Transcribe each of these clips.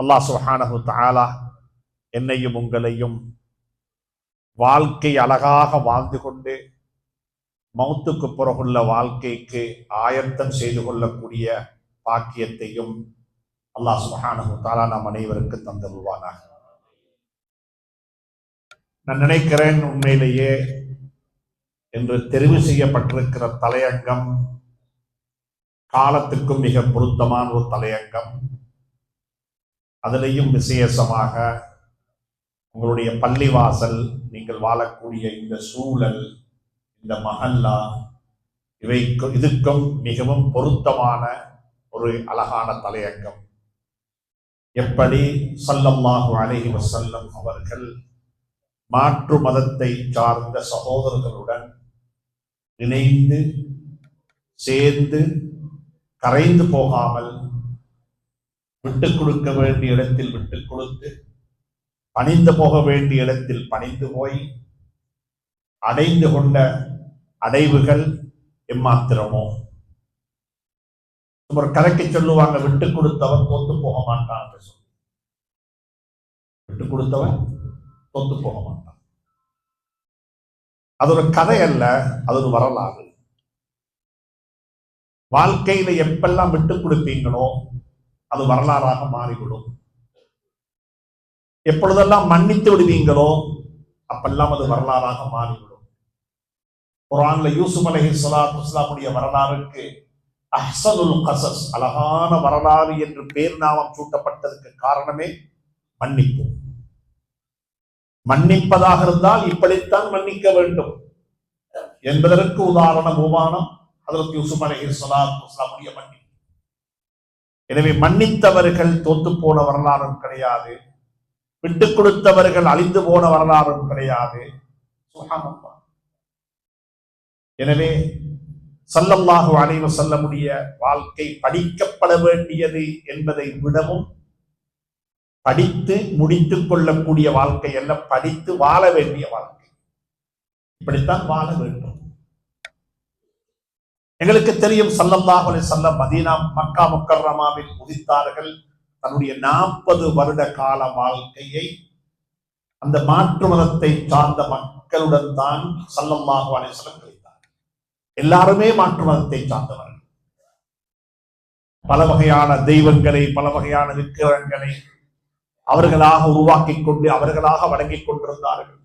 அல்லாஹ் சுப்ஹானஹு தஆலா என்னையும் உங்களையும் வாழ்க்கை அழகாக வாழ்ந்து கொண்டு மௌத்துக்கு பிறகுள்ள வாழ்க்கைக்கு ஆயத்தம் செய்து கொள்ளக்கூடிய பாக்கியத்தையும் அல்லாஹ் சுப்ஹானஹு தஆலா நம் அனைவருக்கு தந்தருள்வானாக. நான் நினைக்கிறேன், உண்மையிலேயே என்று தெரிவு செய்யப்பட்டிருக்கிற தலையங்கம் காலத்துக்கும் மிக பொருத்தமான ஒரு தலையங்கம். அதிலையும் விசேஷமாக உங்களுடைய பள்ளிவாசல், நீங்கள் வாழக்கூடிய இந்த சூழல், இந்த மஹல்லா, இதுக்கும் மிகவும் பொருத்தமான ஒரு அழகான தலையங்கம். எப்படி ஸல்லல்லாஹு அலைஹி வஸல்லம் அவர்கள் மாற்று மதத்தை சார்ந்த சகோதரர்களுடன் இணைந்து சேர்ந்து கரைந்து போகாமல் விட்டுக் கொடுக்க வேண்டிய இடத்தில் விட்டுக் கொடுத்து, பணிந்து போக வேண்டிய இடத்தில் பணிந்து போய் அடைந்து கொண்ட அடைவுகள் எம்மாத்திரமோ. ஒரு கதைக்கு சொல்லுவாங்க, விட்டுக் கொடுத்தவன் தோத்து போக மாட்டான் என்று சொல்லி. விட்டுக் கொடுத்தவன் தோத்து போக மாட்டான். அது ஒரு கதை அல்ல, அது ஒரு வரலாறு. வாழ்க்கையில எப்பெல்லாம் விட்டுக் கொடுப்பீங்களோ அது வரலாறாக மாறிவிடும். எப்பொழுதெல்லாம் மன்னித்து விடுவீங்களோ அப்பெல்லாம் அது வரலாறாக மாறிவிடும். குர்ஆன்ல யூசுப் அலைஹிஸ்ஸலாத்து வஸ்ஸலாமுடைய வரலாறுக்கு அஹ்ஸனுல் கஸஸ், அழகான வரலாறு என்று பேர் நாமம் சூட்டப்பட்டதற்கு காரணமே மன்னிப்பு. மன்னிப்பதாக இருந்தால் இப்படித்தான் மன்னிக்க வேண்டும் என்பதற்கு உதாரணம் உமானம் ஹஜ்ரத் யூசுப் அலைஹிஸ்ஸலாத்து வஸ்ஸலாமுடைய மன்னிப்பு. எனவே மன்னித்தவர்கள் தோத்து போன வரலாறும் கிடையாது, விட்டுக் கொடுத்தவர்கள் அழிந்து போன வரலாறும் கிடையாது. சுப்ஹானல்லாஹ். எனவே ஸல்லல்லாஹு அலைஹி வஸல்லமுடைய வாழ்க்கை படிக்கப்பட வேண்டியது என்பதை விடவும் படித்து முடித்துக் கொள்ளக்கூடிய வாழ்க்கை அல்ல, படித்து வாழ வேண்டிய வாழ்க்கை. இப்படித்தான் வாழ வேண்டும். எங்களுக்கு தெரியும், ஸல்லல்லாஹு அலைஹி வஸல்லம் மதீனா மக்கா முக்கர்ரமாவில் உதித்தார்கள். தன்னுடைய 40 வருட கால வாழ்க்கையை அந்த மாற்று மதத்தை சார்ந்த மக்களுடன் தான் ஸல்லல்லாஹு அலைஹி வஸல்லம் கழித்தார். எல்லாருமே மாற்று மதத்தை சார்ந்தவர்கள். பல வகையான தெய்வங்களை, பல வகையான விக்கிரகங்களை அவர்களாக உருவாக்கி கொண்டு அவர்களாக வணங்கிக் கொண்டிருந்தார்கள்.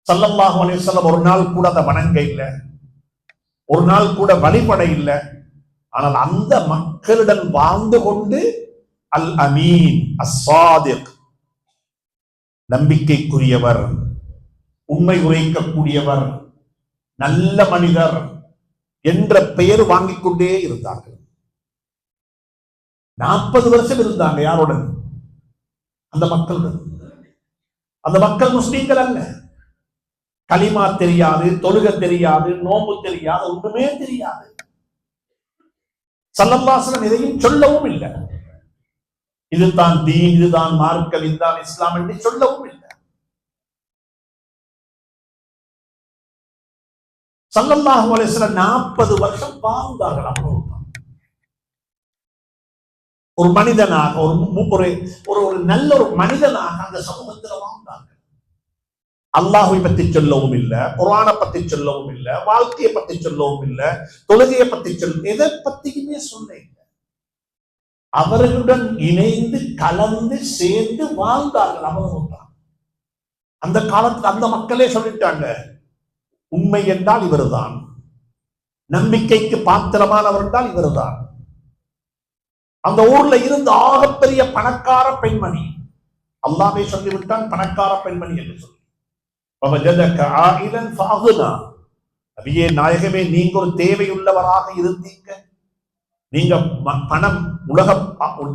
ஸல்லல்லாஹு அலைஹி வஸல்லம் ஒரு நாள் கூட அதை வணங்க இல்லை, ஒரு நாள் கூட வழிபட இல்லை. ஆனால் அந்த மக்களுடன் வாழ்ந்து கொண்டு அல் அமீன், அஸ்ஸாதிக், நம்பிக்கைக்குரியவர், உண்மை உரைக்கக்கூடியவர், நல்ல மனிதர் என்ற பெயர் வாங்கிக் கொண்டே இருந்தார்கள். 40 வருஷம் இருந்தாங்க. யாருடன்? அந்த மக்களுடன். அந்த மக்கள் முஸ்லிம்கள் அல்ல. கலிமா தெரியாது, தொழுக தெரியாது, நோம்பு தெரியாது, ஒன்றுமே தெரியாது. ஸல்லல்லாஹு அலைஹி வஸல்லம் இதையும் சொல்லவும் இல்லை. இதுதான் தீன், இதுதான் மார்க்கம், இதுதான் இஸ்லாம் என்று சொல்லவும் இல்லை. ஸல்லல்லாஹு அலைஹி வஸல்லம் 40 வருஷம் வாழ்ந்தார்கள். அவ்வளவுதான். ஒரு மனிதனாக, ஒரு நல்ல ஒரு மனிதனாக அந்த சமூகத்தில் வாழ்ந்தார்கள். அல்லாஹ்வை பற்றி சொல்லவும் இல்லை, குர்ஆனை பற்றி சொல்லவும் இல்லை, வாழ்க்கையை பற்றி சொல்லவும் இல்லை, தொழுகையை பற்றி எதை பத்தியுமே சொல்ல இல்லை. அவர்களுடன் இணைந்து கலந்து சேர்ந்து வாழ்ந்தார்கள். அவ்வளவுதான். அந்த காலத்தில் அந்த மக்களே சொல்லிட்டாங்க, உண்மை என்றால் இவர்தான், நம்பிக்கைக்கு பாத்திரமானவர் என்றால் இவர்தான். அந்த ஊர்ல இருந்து ஆகப்பெரிய பணக்கார பெண்மணி, அல்லாஹ்வே சொல்லிவிட்டான் பணக்கார பெண்மணி என்று சொல்லி. நபியே நாயகமே, நீங்க ஒரு தேவையுள்ளவராக இருந்தீங்க, நீங்க பணம் உலக,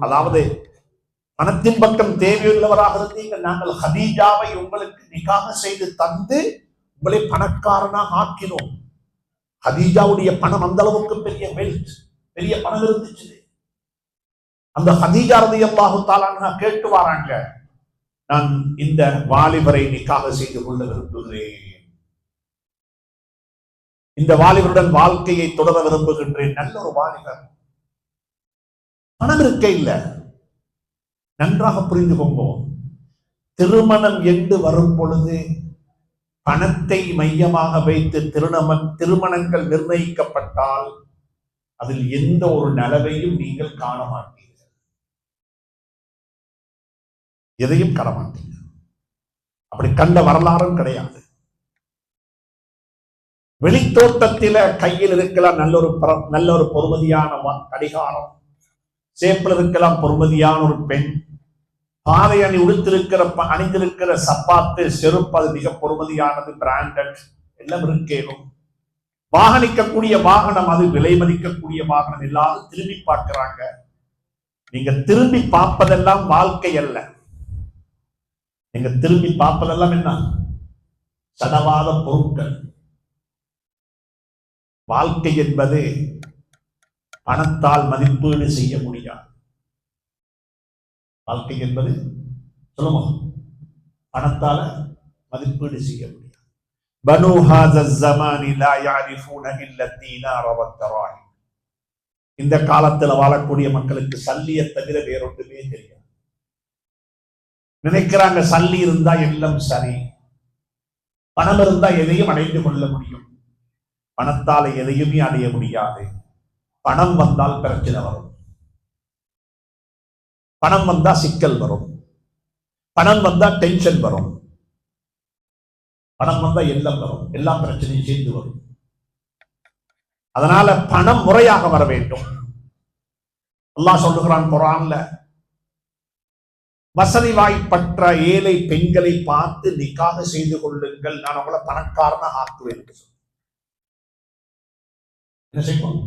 அதாவது பணத்தின் பக்கம் தேவையுள்ளவராக இருந்தீங்க. நாங்கள் ஹதீஜாவை உங்களுக்கு நிக்காஹ் செய்து தந்து உங்களை பணக்காரனாக ஆக்கினோம். ஹதீஜாவுடைய பணம் அந்த அளவுக்கு பெரிய வெல்த், பெரிய பணம் இருந்துச்சு. அந்த ஹதீஜா ரலியல்லாஹு தஆலா அன்ஹா கேட்டு வராங்க, நான் இந்த வாலிபரை நிக்காஹ் செய்து கொள்ள விரும்புகிறேன், இந்த வாலிபருடன் வாழ்க்கையை தொடர விரும்புகின்றேன். நல்ல ஒரு வாலிபர், பணம் இருக்க இல்ல, நன்றாக புரிந்துகொங்க. திருமணம் என்று வரும் பொழுது பணத்தை மையமாக வைத்து திருமணங்கள் நிர்ணயிக்கப்பட்டால் அதில் எந்த ஒரு நலவையும் நீங்கள் காண மாட்டீர்கள், எதையும் காண மாட்டீர்கள். அப்படி கண்ட வரலாறும் கிடையாது. வெளித்தோட்டத்தில கையில் இருக்கலாம் நல்ல ஒரு பொறுமதியான கடிகாரம், சேப்பில் இருக்கலாம் பொறுமதியான ஒரு பெண், பாதை அணி அணிந்திருக்கிற சப்பாத்து செருப்பு அது மிக பொறுமதியானது, பிராண்டட் எல்லாம் இருக்கேனும். வாகனிக்கக்கூடிய வாகனம் அது விலை மதிக்கக்கூடிய வாகனம். எல்லாரும் திரும்பி பார்க்கிறாங்க. நீங்க திரும்பி பார்ப்பதெல்லாம் வாழ்க்கை அல்ல. நீங்க திரும்பி பார்ப்பதெல்லாம் என்ன? சடவாத பொருட்கள். வாழ்க்கை என்பது பணத்தால் மதிப்பீடு செய்ய முடியாது. வாழ்க்கை என்பது சொல்லுமா பணத்தால மதிப்பீடு செய்ய முடியாது. பனு ஹாஸா ஸமானி லா யஅரிஃபூன இல்லா தீனார வத்தராஹி. இந்த காலத்துல வாழக்கூடிய மக்களுக்கு சல்லியை தவிர வேறொன்றுமே தெரியாது. நினைக்கிறாங்க சல்லி இருந்தா எல்லாம் சரி, பணம் இருந்தா எதையும் அடைந்து கொள்ள முடியும். பணத்தால எதையுமே அடைய முடியாது. பணம் வந்தால் பிரச்சனை வரும், பணம் வந்தா சிக்கல் வரும், பணம் வந்தா டென்ஷன் வரும், பணம் வந்தா எல்லாம் வரும், எல்லா பிரச்சனையும் சேர்ந்து வரும். அதனால பணம் முறையாக வர வேண்டும். அல்லாஹ் சொல்லுகிறான் குர்ஆன்ல, வசதி வாய்ப்பற்ற ஏழை பெண்களை பார்த்து நிக்காஹ் செய்து கொள்ளுங்கள், நான் உங்களை பணக்காரனா ஆக்குவேன். என்ன செய்வோம்?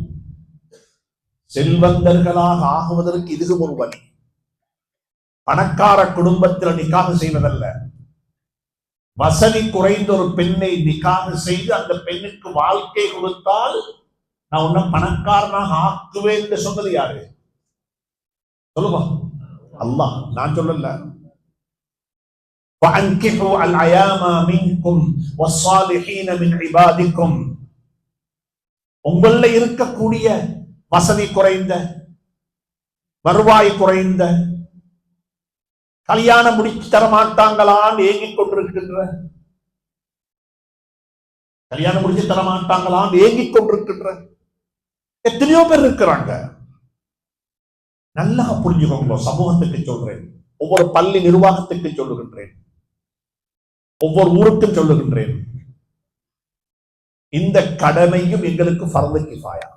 செல்வந்தர்களாக ஆகுவதற்கு இது ஒரு வழி. பணக்கார குடும்பத்தில் நிக்காஹ் செய்வதல்ல. வசதி குறைந்த ஒரு பெண்ணை நிக்காஹ் செய்து அந்த பெண்ணுக்கு வாழ்க்கை கொடுத்தால் நான் உன்னை பணக்காரனாக ஆக்குவேன் என்று சொன்னது யாரு? சொல்லுவா அல்லாஹ், நான் சொல்லல. وَأَنْكِحُوا الْأَيَامَ مِنْكُمْ وَالصَّالِحِينَ مِنْ عِبَادِكُمْ. உங்களில் இருக்கக்கூடிய வசதி குறைந்த, வருவாய் குறைந்த, கல்யாணம் முடிச்சு தர மாட்டாங்களான்னு ஏங்கிக் கொண்டிருக்கின்ற, கல்யாணம் முடிச்சு தர மாட்டாங்களான்னு ஏங்கிக் கொண்டிருக்கின்ற எத்தனையோ பேர் இருக்கிறாங்க. நல்லா புரிஞ்சுக்கோங்க. சமூகத்துக்கு சொல்றேன், ஒவ்வொரு பள்ளி நிர்வாகத்துக்கு சொல்லுகின்றேன், ஒவ்வொரு ஊருக்கும் சொல்லுகின்றேன். இந்த கடமையும் எங்களுக்கு ஃபர்து கிஃபாயா.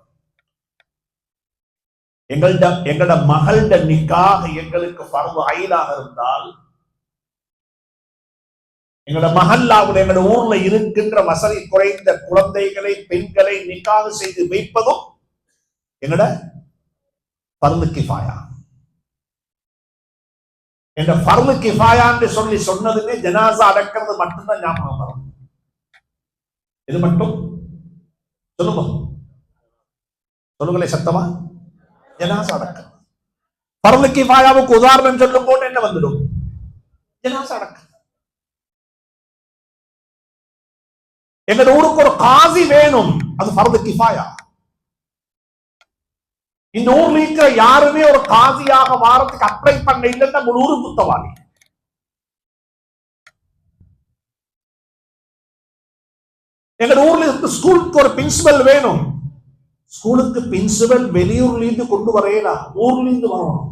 எங்களோட மகளோட நிக்காஹ் எங்களுக்கு ஃபர்து ஐனாக இருந்தால், எங்களோட மஹல்லாவுல எங்களோட ஊர்ல இருக்கின்ற வசதி குறைந்த குழந்தைகளை பெண்களை நிக்காஹ் செய்து வைப்பதும் எங்களோட ஃபர்து கிஃபாயா. என்ற ஃபர்து கிஃபாயான்னு சொல்லி சொன்னதுமே ஜனாசா அடக்கிறது மட்டும்தான் ஞாபகம் வரும். இது மட்டும் சொல்லுங்க, சொல்லுங்களே சத்தமா. ஜனாசா அடக்கம். ஃபர்து கிஃபாயாவுக்கு உதாரணம் சொல்லும் போது என்ன வந்துடும்? ஜனாசா அடக்கம். எங்க ஊருக்கு ஒரு காசி வேணும், அது ஃபர்து கிஃபாயா. இந்த ஊர்ல இருக்கிற யாருமே ஒரு காசியாக வாரத்துக்கு அப்ளை பண்ண இல்லைன்னா முழு ஊரு குத்தவாளி. எங்க ஊர்ல இருந்து ஸ்கூலுக்கு ஒரு பிரின்சிபல் வேணும், ஸ்கூலுக்கு பிரின்சிபல் வெளியூர்ல இருந்து கொண்டு வரையலாம், ஊர்ல இருந்து வரணும்.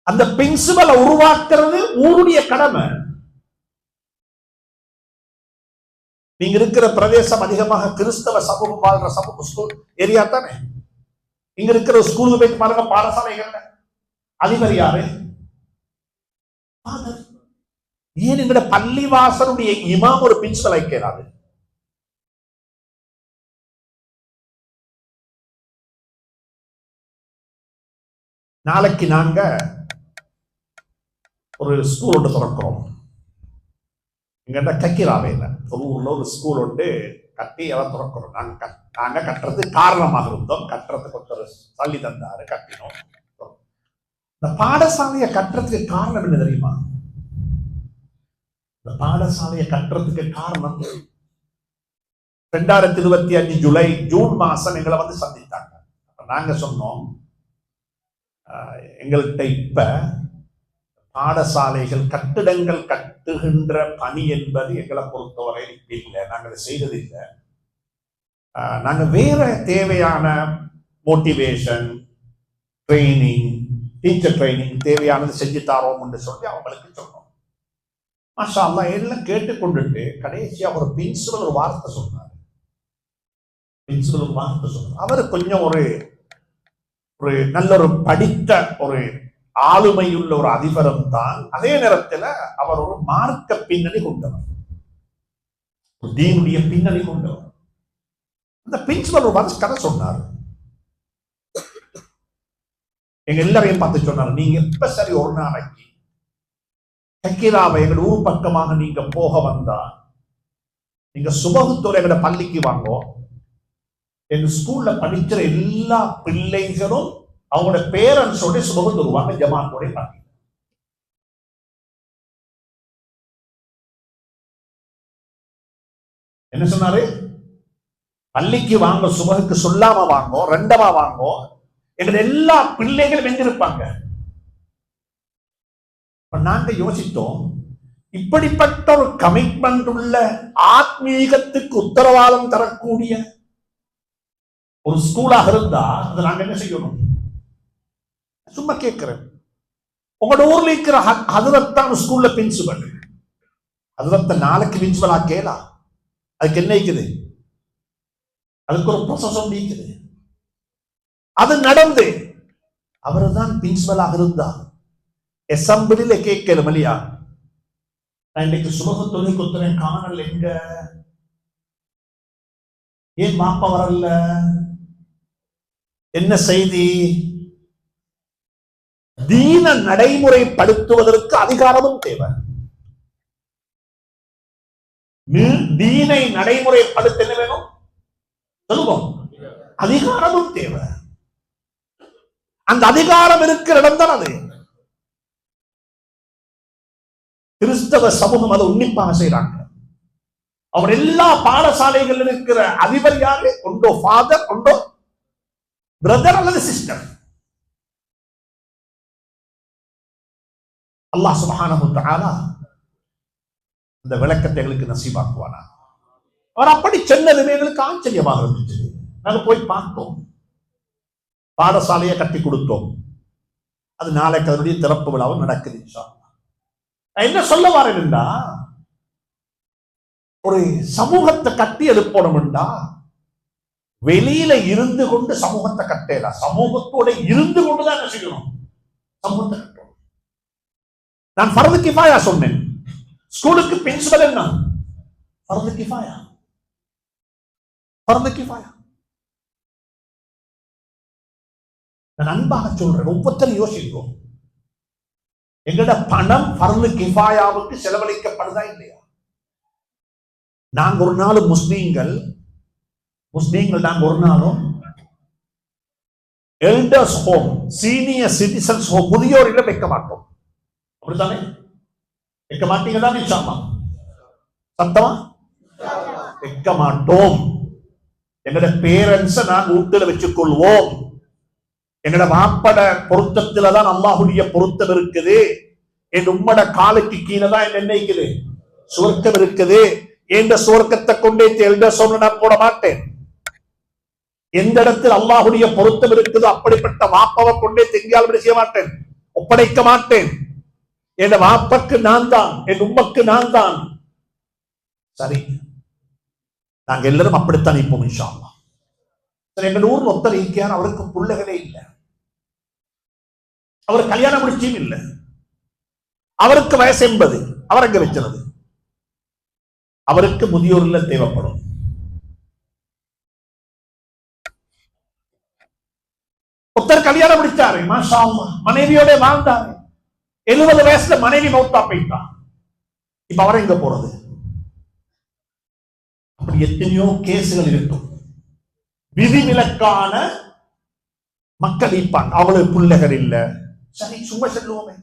அந்த பிரின்சிபலை உருவாக்குறது ஊருடைய கடமை. நீங்க இருக்கிற பிரதேசம் அதிகமாக கிறிஸ்தவ சமூகம் வாழ்ற சமூக ஸ்கூல் ஏரியா தானே. இங்க இருக்கிற ஸ்கூலுக்கு போய் பாருங்க, பாடசாலைகள்ல அதிபர் யாரு? ஏன் எங்கட பள்ளிவாசலுடைய இமாம் ஒரு பிரின்சிபல் ஐக்கிறாரு? நாளைக்கு நாங்க ஒரு ஸ்கூல் ஒன்று திறக்கிறோம். எங்கிட்ட கக்கிராவையில் ஒரு ஊர்ல ஒரு ஸ்கூல் ஒன்று கட்டி எல்லாம் திறக்கிறோம். நாங்க கட்டுறதுக்கு காரணமாக இருந்தோம். கட்டுறதுக்கு ஒருத்தர் தள்ளி தந்தாரு, கட்டினோம். இந்த பாடசாலையை கட்டுறதுக்கு காரணம் என்ன தெரியுமா? இந்த பாடசாலையை கட்டுறதுக்கு காரணம் 2025 ஜூன் மாசம் எங்களை வந்து சந்தித்தாங்க. நாங்க சொன்னோம், எங்கள்கிட்ட இப்ப பாடசாலைகள் கட்டிடங்கள் கட்டுகின்ற பணி என்பது எங்களை பொறுத்தவரை இல்லை, நாங்கள் செய்ததில்லை. நாங்க வேற தேவையான மோட்டிவேஷன் ட்ரைனிங், டீச்சர் ட்ரைனிங் தேவையானது செஞ்சு தரோம் என்று சொல்லி அவங்களுக்கு சொன்னோம். மாஷா அல்லாஹ் எல்லாம் கேட்டுக்கொண்டுட்டு கடைசியா ஒரு பிரின்சிபல் ஒரு வார்த்தை சொன்னார். அவர் கொஞ்சம் ஒரு நல்ல ஒரு படித்த ஒரு ஆளுமையுள்ள ஒரு அதிபரும் தான். அதே நேரத்தில் அவர் ஒரு மார்க்க பின்னணி கொண்டவர், தீனுடைய பின்னணி கொண்டவர். அந்த பிரின்சிபல் ஒரு கதை சொன்னார். எங்க எல்லாரையும் பார்த்து சொன்னார், நீங்க எப்ப சரி ஒரு நாளைக்கு கக்கீராவை எங்க ஊர் பக்கமாக நீங்க போக வந்தா நீங்க சுபகுத்தோட எங்க பள்ளிக்கு வாங்கோ. எங்க ஸ்கூல்ல படிக்கிற எல்லா பிள்ளைகளும் அவங்களோட பேரண்ட்ஸோட சுபகுத்து வருவாங்க, ஜமாத்தோட பள்ளி. என்ன சொன்னாரு? பள்ளிக்கு வாங்க, சுபகுக்கு சொல்லாம வாங்கோ, ரெண்டமா வாங்கோ. எங்க எல்லா பிள்ளைகளும் வெஞ்சிருப்பாங்க. நாங்க யோசித்தோம், இப்படிப்பட்ட ஒரு கமிட்மெண்ட் உள்ள ஆத்மீகத்துக்கு உத்தரவாதம் தரக்கூடிய ஒரு ஸ்கூலாக இருந்தா அதை நாங்க என்ன செய்யணும்? சும்மா கேட்கிறேன், உங்களோட ஊர்ல இருக்கிற ஹதரத்தான் ஸ்கூல்ல பிரின்சிபல், ஹதரத்த நாளைக்கு பிரின்சிபல் ஆக்கேலா? அதுக்கு என்ன இருக்குது? அதுக்கு ஒரு ப்ரோசஸ் இருக்குது. அது நடந்து அவரு தான் பிரின்சிபலாக இருந்தா அசம்பிளில கேட்கல மலியா, நான் இன்னைக்கு சுபக தொழில் கொத்துறேன், காணல் எங்க, ஏன் மாப்பா வரல, என்ன செய்தி? தீன நடைமுறைப்படுத்துவதற்கு அதிகாரமும் தேவை. தீனை நடைமுறைப்படுத்த என்ன வேணும் சொல்லுவோம்? அதிகாரமும் தேவை. அந்த அதிகாரம் இருக்கிற இடம் தான் அது. கிறிஸ்தவ சமூகம் அதை உன்னிப்பாக செய்யறாங்க. அவர் எல்லா பாடசாலைகள் இருக்கிற அதிபர் யாரு? ஒன்றோ ஃபாதர், ஒன்றோ பிரதர் அல்லது சிஸ்டர். அல்லாஹ் சுப்ஹானஹு வ தஆலா இந்த விளக்கத்தை எங்களுக்கு நசீபாக்குவானா. அவர் அப்படி சொன்னதுமே எங்களுக்கு ஆச்சரியமாக இருந்துச்சு. நாங்க போய் பார்த்தோம், பாடசாலையை கட்டி கொடுத்தோம். அது நாளைக்கு அதனுடைய திறப்பு விழாவும் நடக்குது. என்ன சொல்ல வரேன்டா, ஒரு சமூகத்தை கட்டி எழுப்பணும்டா வெளியில இருந்து கொண்டு சமூகத்தை கட்டலாம். சமூகத்தோட இருந்து கொண்டுதான் என்ன செய்யணும்? சமூகத்தை கட்டணும். நான் ஃபர்து கிஃபாயா சொன்னேன். ஸ்கூலுக்கு பிரின்சிபல் என்ன? ஃபர்து கிஃபாயா. ஃபர்து கிஃபாயா. நான் அன்பாக சொல்றேன், ஒவ்வொருத்தரும் யோசிக்கும், எங்கட பணம் ஃபர்து கிஃபாயாவுக்கு செலவழிக்கப்படுதா இல்லையா? நாங்க ஒரு நாள் முஸ்லீம்கள் நாங்க ஒரு நாளும் elders home, senior citizens home, முதியோரிடம் வைக்க மாட்டோம். அப்படித்தானே? வைக்க மாட்டீங்க தான் இன்ஷால்லா? சத்தமா வைக்க மாட்டோம். எங்கட பேரண்ட்ஸை நாங்க வீட்டுல வச்சுக் கொள்வோம். எங்கட மாப்பட பொருத்தத்துலதான் அல்லாஹுடைய பொருத்தம் இருக்குது. என் உம்மட காலுக்கு கீழே தான் என்ன இருக்குது? சுவர்க்கம் இருக்குது. என்ற சுவர்க்கத்தை கொண்டே எல்டர்ஸ் ஹோம்ல நான் போட மாட்டேன். எந்த இடத்தில் அல்லாஹுடைய பொருத்தம் இருக்குதோ அப்படிப்பட்ட வாப்பாவை கொண்டே தெங்கியால் செய்ய மாட்டேன், ஒப்படைக்க மாட்டேன். என் வாப்பக்கு நான் தான், என் உம்மக்கு நான் தான். சரி, நாங்க எல்லாரும் அப்படித்தான் இப்போம் இன்ஷா அல்லாஹ். எங்க ஊர்ல ஒருத்தர் இருக்கார், அவருக்கு பிள்ளைகளே இல்லை, அவர் கல்யாணம் முடிச்சும் இல்லை, அவருக்கு வயசு 80. அவர் அங்க வச்சிருது. அவருக்கு முதியோர்ல தேவைப்படும். ஒருத்தர் கல்யாணம் முடிச்சாரு, மாஷா அல்லாஹ், மனைவியோட வாழ்ந்தாரு. 70 வயசுல மனைவி மௌத்தா போயிட்டான். இப்ப அவரை எங்க போறது? அப்படி எத்தனையோ கேசுகள் இருக்கும். விதிவிலக்கான மக்கள் இருப்பாங்க. அவளுக்கு பிள்ளைகள் இல்ல, சரி சும்மா சொல்லுவோமே,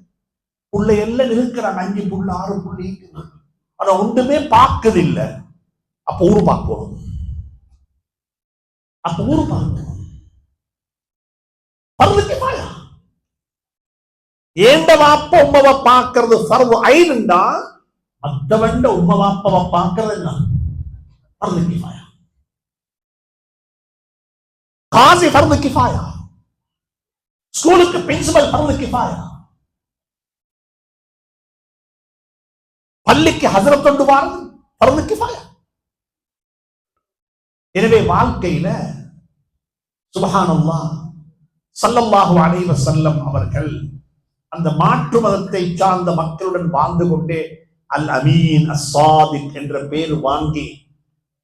புள்ளை எல்லாம் இருக்கிறாங்க, 5 புள்ள 6 புள்ளை, ஆனா ஒன்றுமே பார்க்குது இல்ல. அப்ப ஊரு பார்க்கணும். ஃபர்து கிஃபாயா. ஏண்ட வாப்ப உம்மவை பார்க்கறது ஃபர்து ஐனுண்டா மத்தவண்ட உம்ம வாப்பவை பார்க்கறது என்ன ஃபர்து கிஃபாயா. காசி ஃபர்து கிஃபாயா, ஸ்கூலுக்கு பிரின்சிபல் ஃபர்து கிஃபாயா, பள்ளிக்கு ஹஜரத் கொண்டு வாரது ஃபர்து கிஃபாயா. எனவே வாழ்க்கையில சுப்ஹானல்லாஹ் ஸல்லல்லாஹு அலைஹி வஸல்லம் அவர்கள் அந்த மாற்று மதத்தை சார்ந்த மக்களுடன் வாழ்ந்து கொண்டே அல் அமீன் அஸ்ஸாதிக் என்ற பெயர் வாங்கி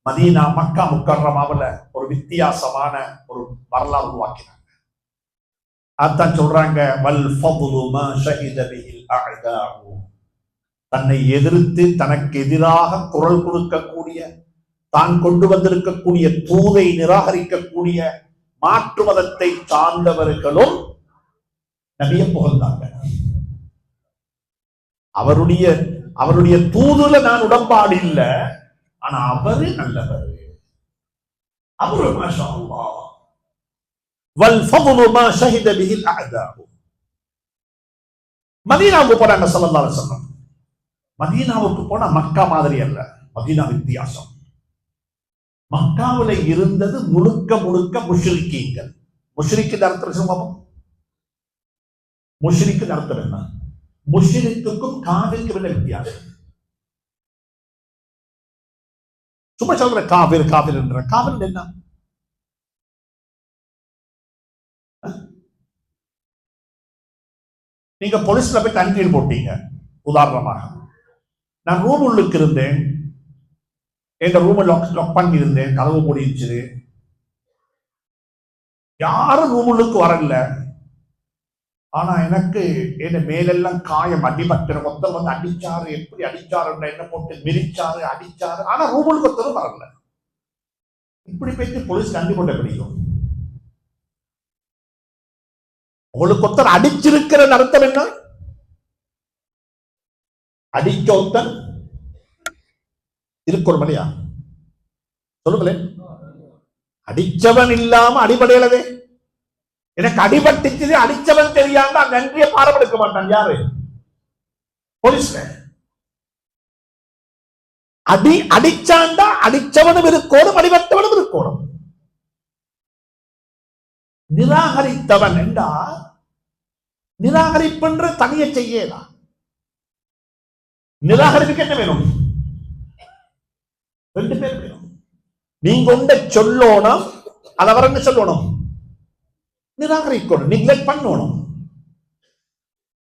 மதீனா மக்கா முக்கர்ரமாவுல ஒரு வித்தியாசமான ஒரு வரலாறு உருவாக்கினாங்க. அதான் சொல்றாங்க வல் ஃபض்லு மா ஷஹித பிஹில் அஅதாஉ. தன்னை எதிர்த்து தனக்கு எதிராக குரல் கொடுக்கக்கூடிய, தான் கொண்டு வந்திருக்கக்கூடிய தூதை நிராகரிக்கக்கூடிய மாற்று மதத்தை சார்ந்தவர்களும் நபியை புகழ்ந்தாங்க. அவருடைய தூதுல நான் உடன்பாடு இல்லை, ஆனா அவரு நல்லவர், அவரு மாஷா அல்லாஹ். வல் ஃபض்லு மா ஷஹித பிஹில் அஅதாஉ. மதீனாவுக்கு போறாங்க ஸல்லல்லாஹு அலைஹி வஸல்லம். மதீனாவுக்கு போனா மக்கா மாதிரி அல்ல, மதீனா வித்தியாசம். மக்காவுல இருந்தது முழுக்க முழுக்க முஷ்ரிக்கீன்கள். முஷ்ரிக்கு அர்த்தம் சொல்லுவோம். முஷ்ரிக்கு அர்த்தம் என்ன? முஷ்ரிக்குக்கும் காஃபிருக்கும் என்ன வித்தியாசம்? சும்மா சொல்ற காஃபிர் காஃபிர் என்ற காஃபிர் என்ன? நீங்க போலீஸ்ல போய் கண்ட்ரியில் போட்டீங்க. உதாரணமாக நான் ரூம் உள்ளுக்கு இருந்தேன், என் ரூமை லாக் பண்ணி இருந்தேன், கதவு மூடிச்சு, யாரும் ரூம் உள்ளுக்கு வரல. ஆனா எனக்கு என் மேலெல்லாம் காயம் அடிபட்டு மொத்தம் வந்து அடிச்சாரு. எப்படி அடிச்சாரு? என்ன போட்டு மிரிச்சாரு, அடிச்சாரு. ஆனா ரூமுக்கு ஒருத்தரும் வரல. இப்படி போயிட்டு போலீஸ் கண்டி போட்ட பிடிக்கும். உங்களுக்கு ஒருத்தர் அடிச்சிருக்கிற அர்த்தம் என்ன? அடிச்ச ஒருத்தன் இருக்கணும் இல்லையா? சொல்லுங்களேன். அடிச்சவன் இல்லாம அடிபடையலவே. எனக்கு அடிபட்டுச்சு, அடிச்சவன் தெரியாம அந்த நன்றியை பாரப்படுத்த மாட்டான். யாரு? போலீஸ்ல அடிச்சாண்டா அடிச்சவனும் இருக்கணும், அடிபட்டவனும் இருக்கணும். நிராகரித்தவன் என்றா நிராகரிப்பென்ற தனியை செய்யலாம். நிராகரிப்புக்கு என்ன வேணும்? ரெண்டு பேர் வேணும். நீங்க கொண்ட சொல்லணும், அதை அவர் என்ன சொல்லணும்? நிராகரிக்கணும், நெக்லெக்ட் பண்ணணும்.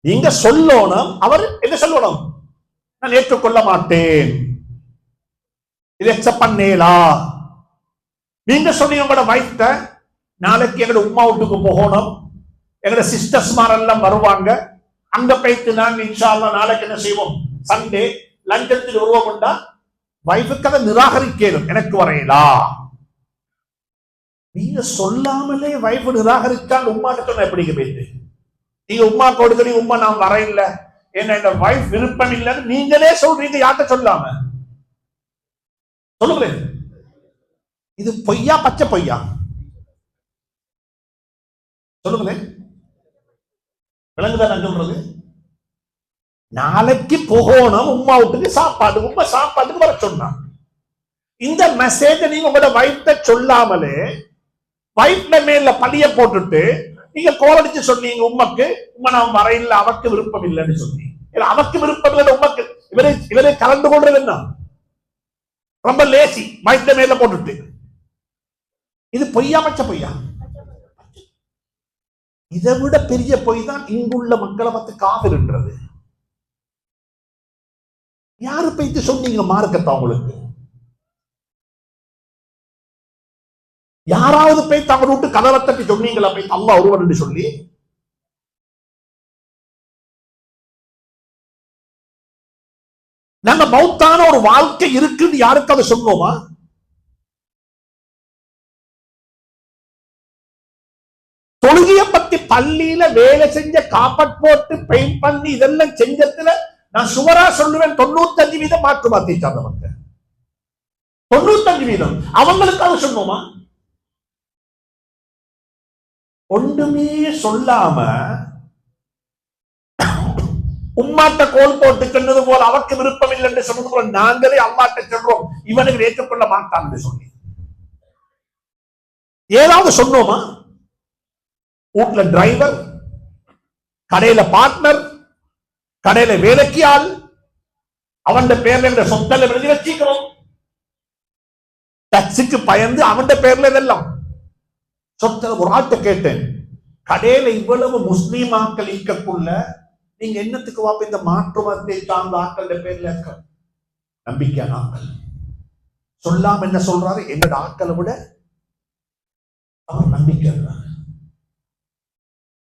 நீங்க சொல்லணும், அவர் என்ன சொல்லணும்? நான் ஏற்றுக்கொள்ள மாட்டேன், இதை அக்செப்ட் பண்ணேலா. நீங்க சொன்னீங்க உங்களோட வைஃப்ட நாளைக்கு எங்களோட உம்மா வீட்டுக்கு போகணும், எங்களோட சிஸ்டர்ஸ் மாரெல்லாம் வருவாங்க, அங்க போயிட்டு நான் இன்ஷா அல்லாஹ் நாளைக்கு என்ன செய்வோம், சண்டே லஞ்ச் எடுத்துட்டு வருவோம்டா. வைஃபுக்கு அதை நிராகரிக்கணும், எனக்கு வரையலா. நீங்க சொல்லாமலே வைஃப் நிராகரிச்சால் உம்மாட்ட சொன்ன எப்படிங்க போயிட்டு நீங்க உம்மா கொடுக்கறீ, உம்மா நான் வர இல்லை, என்ன இந்த வைஃப் விருப்பம் இல்லைன்னு நீங்களே சொல்றீங்க. யார்கிட்ட சொல்லாம சொல்லுங்களேன். இது பொய்யா பச்சை பொய்யா? சொல்லுங்களேன். விளங்குதான் நான் சொல்றது? நாளைக்கு போகணும் உம்மா வீட்டுக்கு சாப்பாடு, உம்மா சாப்பாட்டுக்கு வர சொன்னான். இந்த மெசேஜ் நீங்க உங்களோட வைஃப்ட சொல்லாமலே வைஃப்ல மேல படிய போட்டுட்டு நீங்க கோல் அடிச்சு சொன்னீங்க உம்மக்கு, உம்மா நான் வர இல்லை, அவக்கு விருப்பம் இல்லைன்னு சொன்னீங்க. அவக்கு விருப்பம் இல்லை உம்மக்கு, இவரை கலந்து கொள்றது என்ன? ரொம்ப லேசி, வைஃப்ல மேல போட்டுட்டு. இது பொய்யா பச்சை பொய்யா? இதை விட பெரிய பொய் தான் இங்குள்ள மக்களை பார்த்து காவிர்ன்றது. யாரு போயிட்டு சொன்னீங்க மார்க்கத்தை? அவங்களுக்கு யாராவது போய் தங்க விட்டு கதவை தட்டி சொன்னீங்களா போய் அல்லாஹ் ஒருவன் என்று சொல்லி? நாங்க மௌத்தான ஒரு வாழ்க்கை இருக்குன்னு யாருக்கு அதை சொன்னோமா? தொழுகையை பத்தி பள்ளியில வேலை செஞ்ச காப்பட் போட்டு பெயிண்ட் பண்ணி இதெல்லாம் செஞ்சதுல நான் சுவரா சொல்லுவேன் 95% மாற்று மாத்தி சார்ந்தவங்க. 95% அவங்களுக்காக சொன்னோமா? ஒன்றுமே சொல்லாம உம்மாட்ட கோல் போட்டு சொன்னது போல அவருக்கு விருப்பம் இல்லை என்று சொன்னது போல நாங்களே அம்மாட்ட சொல்றோம் இவனுக்கு ஏற்றுக்கொள்ள மாட்டான் என்று சொல்லி ஏதாவது சொன்னோமா? வீட்டுல டிரைவர், கடையில பார்ட்னர், கடையில வேலைக்கு ஆள், அவன் பேர்ல சொத்தல எழுதி வச்சுக்கிறோம். டாக்ஸிக்கு பயந்து அவன் பேர்ல இதெல்லாம் சொத்த. ஒரு ஆட்ட கேட்டேன், கடையில இவ்வளவு முஸ்லீம் ஆக்கள் இருக்கக்குள்ள நீங்க என்னத்துக்கு வாப்ப இந்த மாற்று மதத்தை சார்ந்த ஆக்கள் பேர்ல இருக்க? நம்பிக்கையான ஆக்கள் சொல்லாம என்ன சொல்றாரு, என்னோட ஆக்களை விட அவன் நம்பிக்கை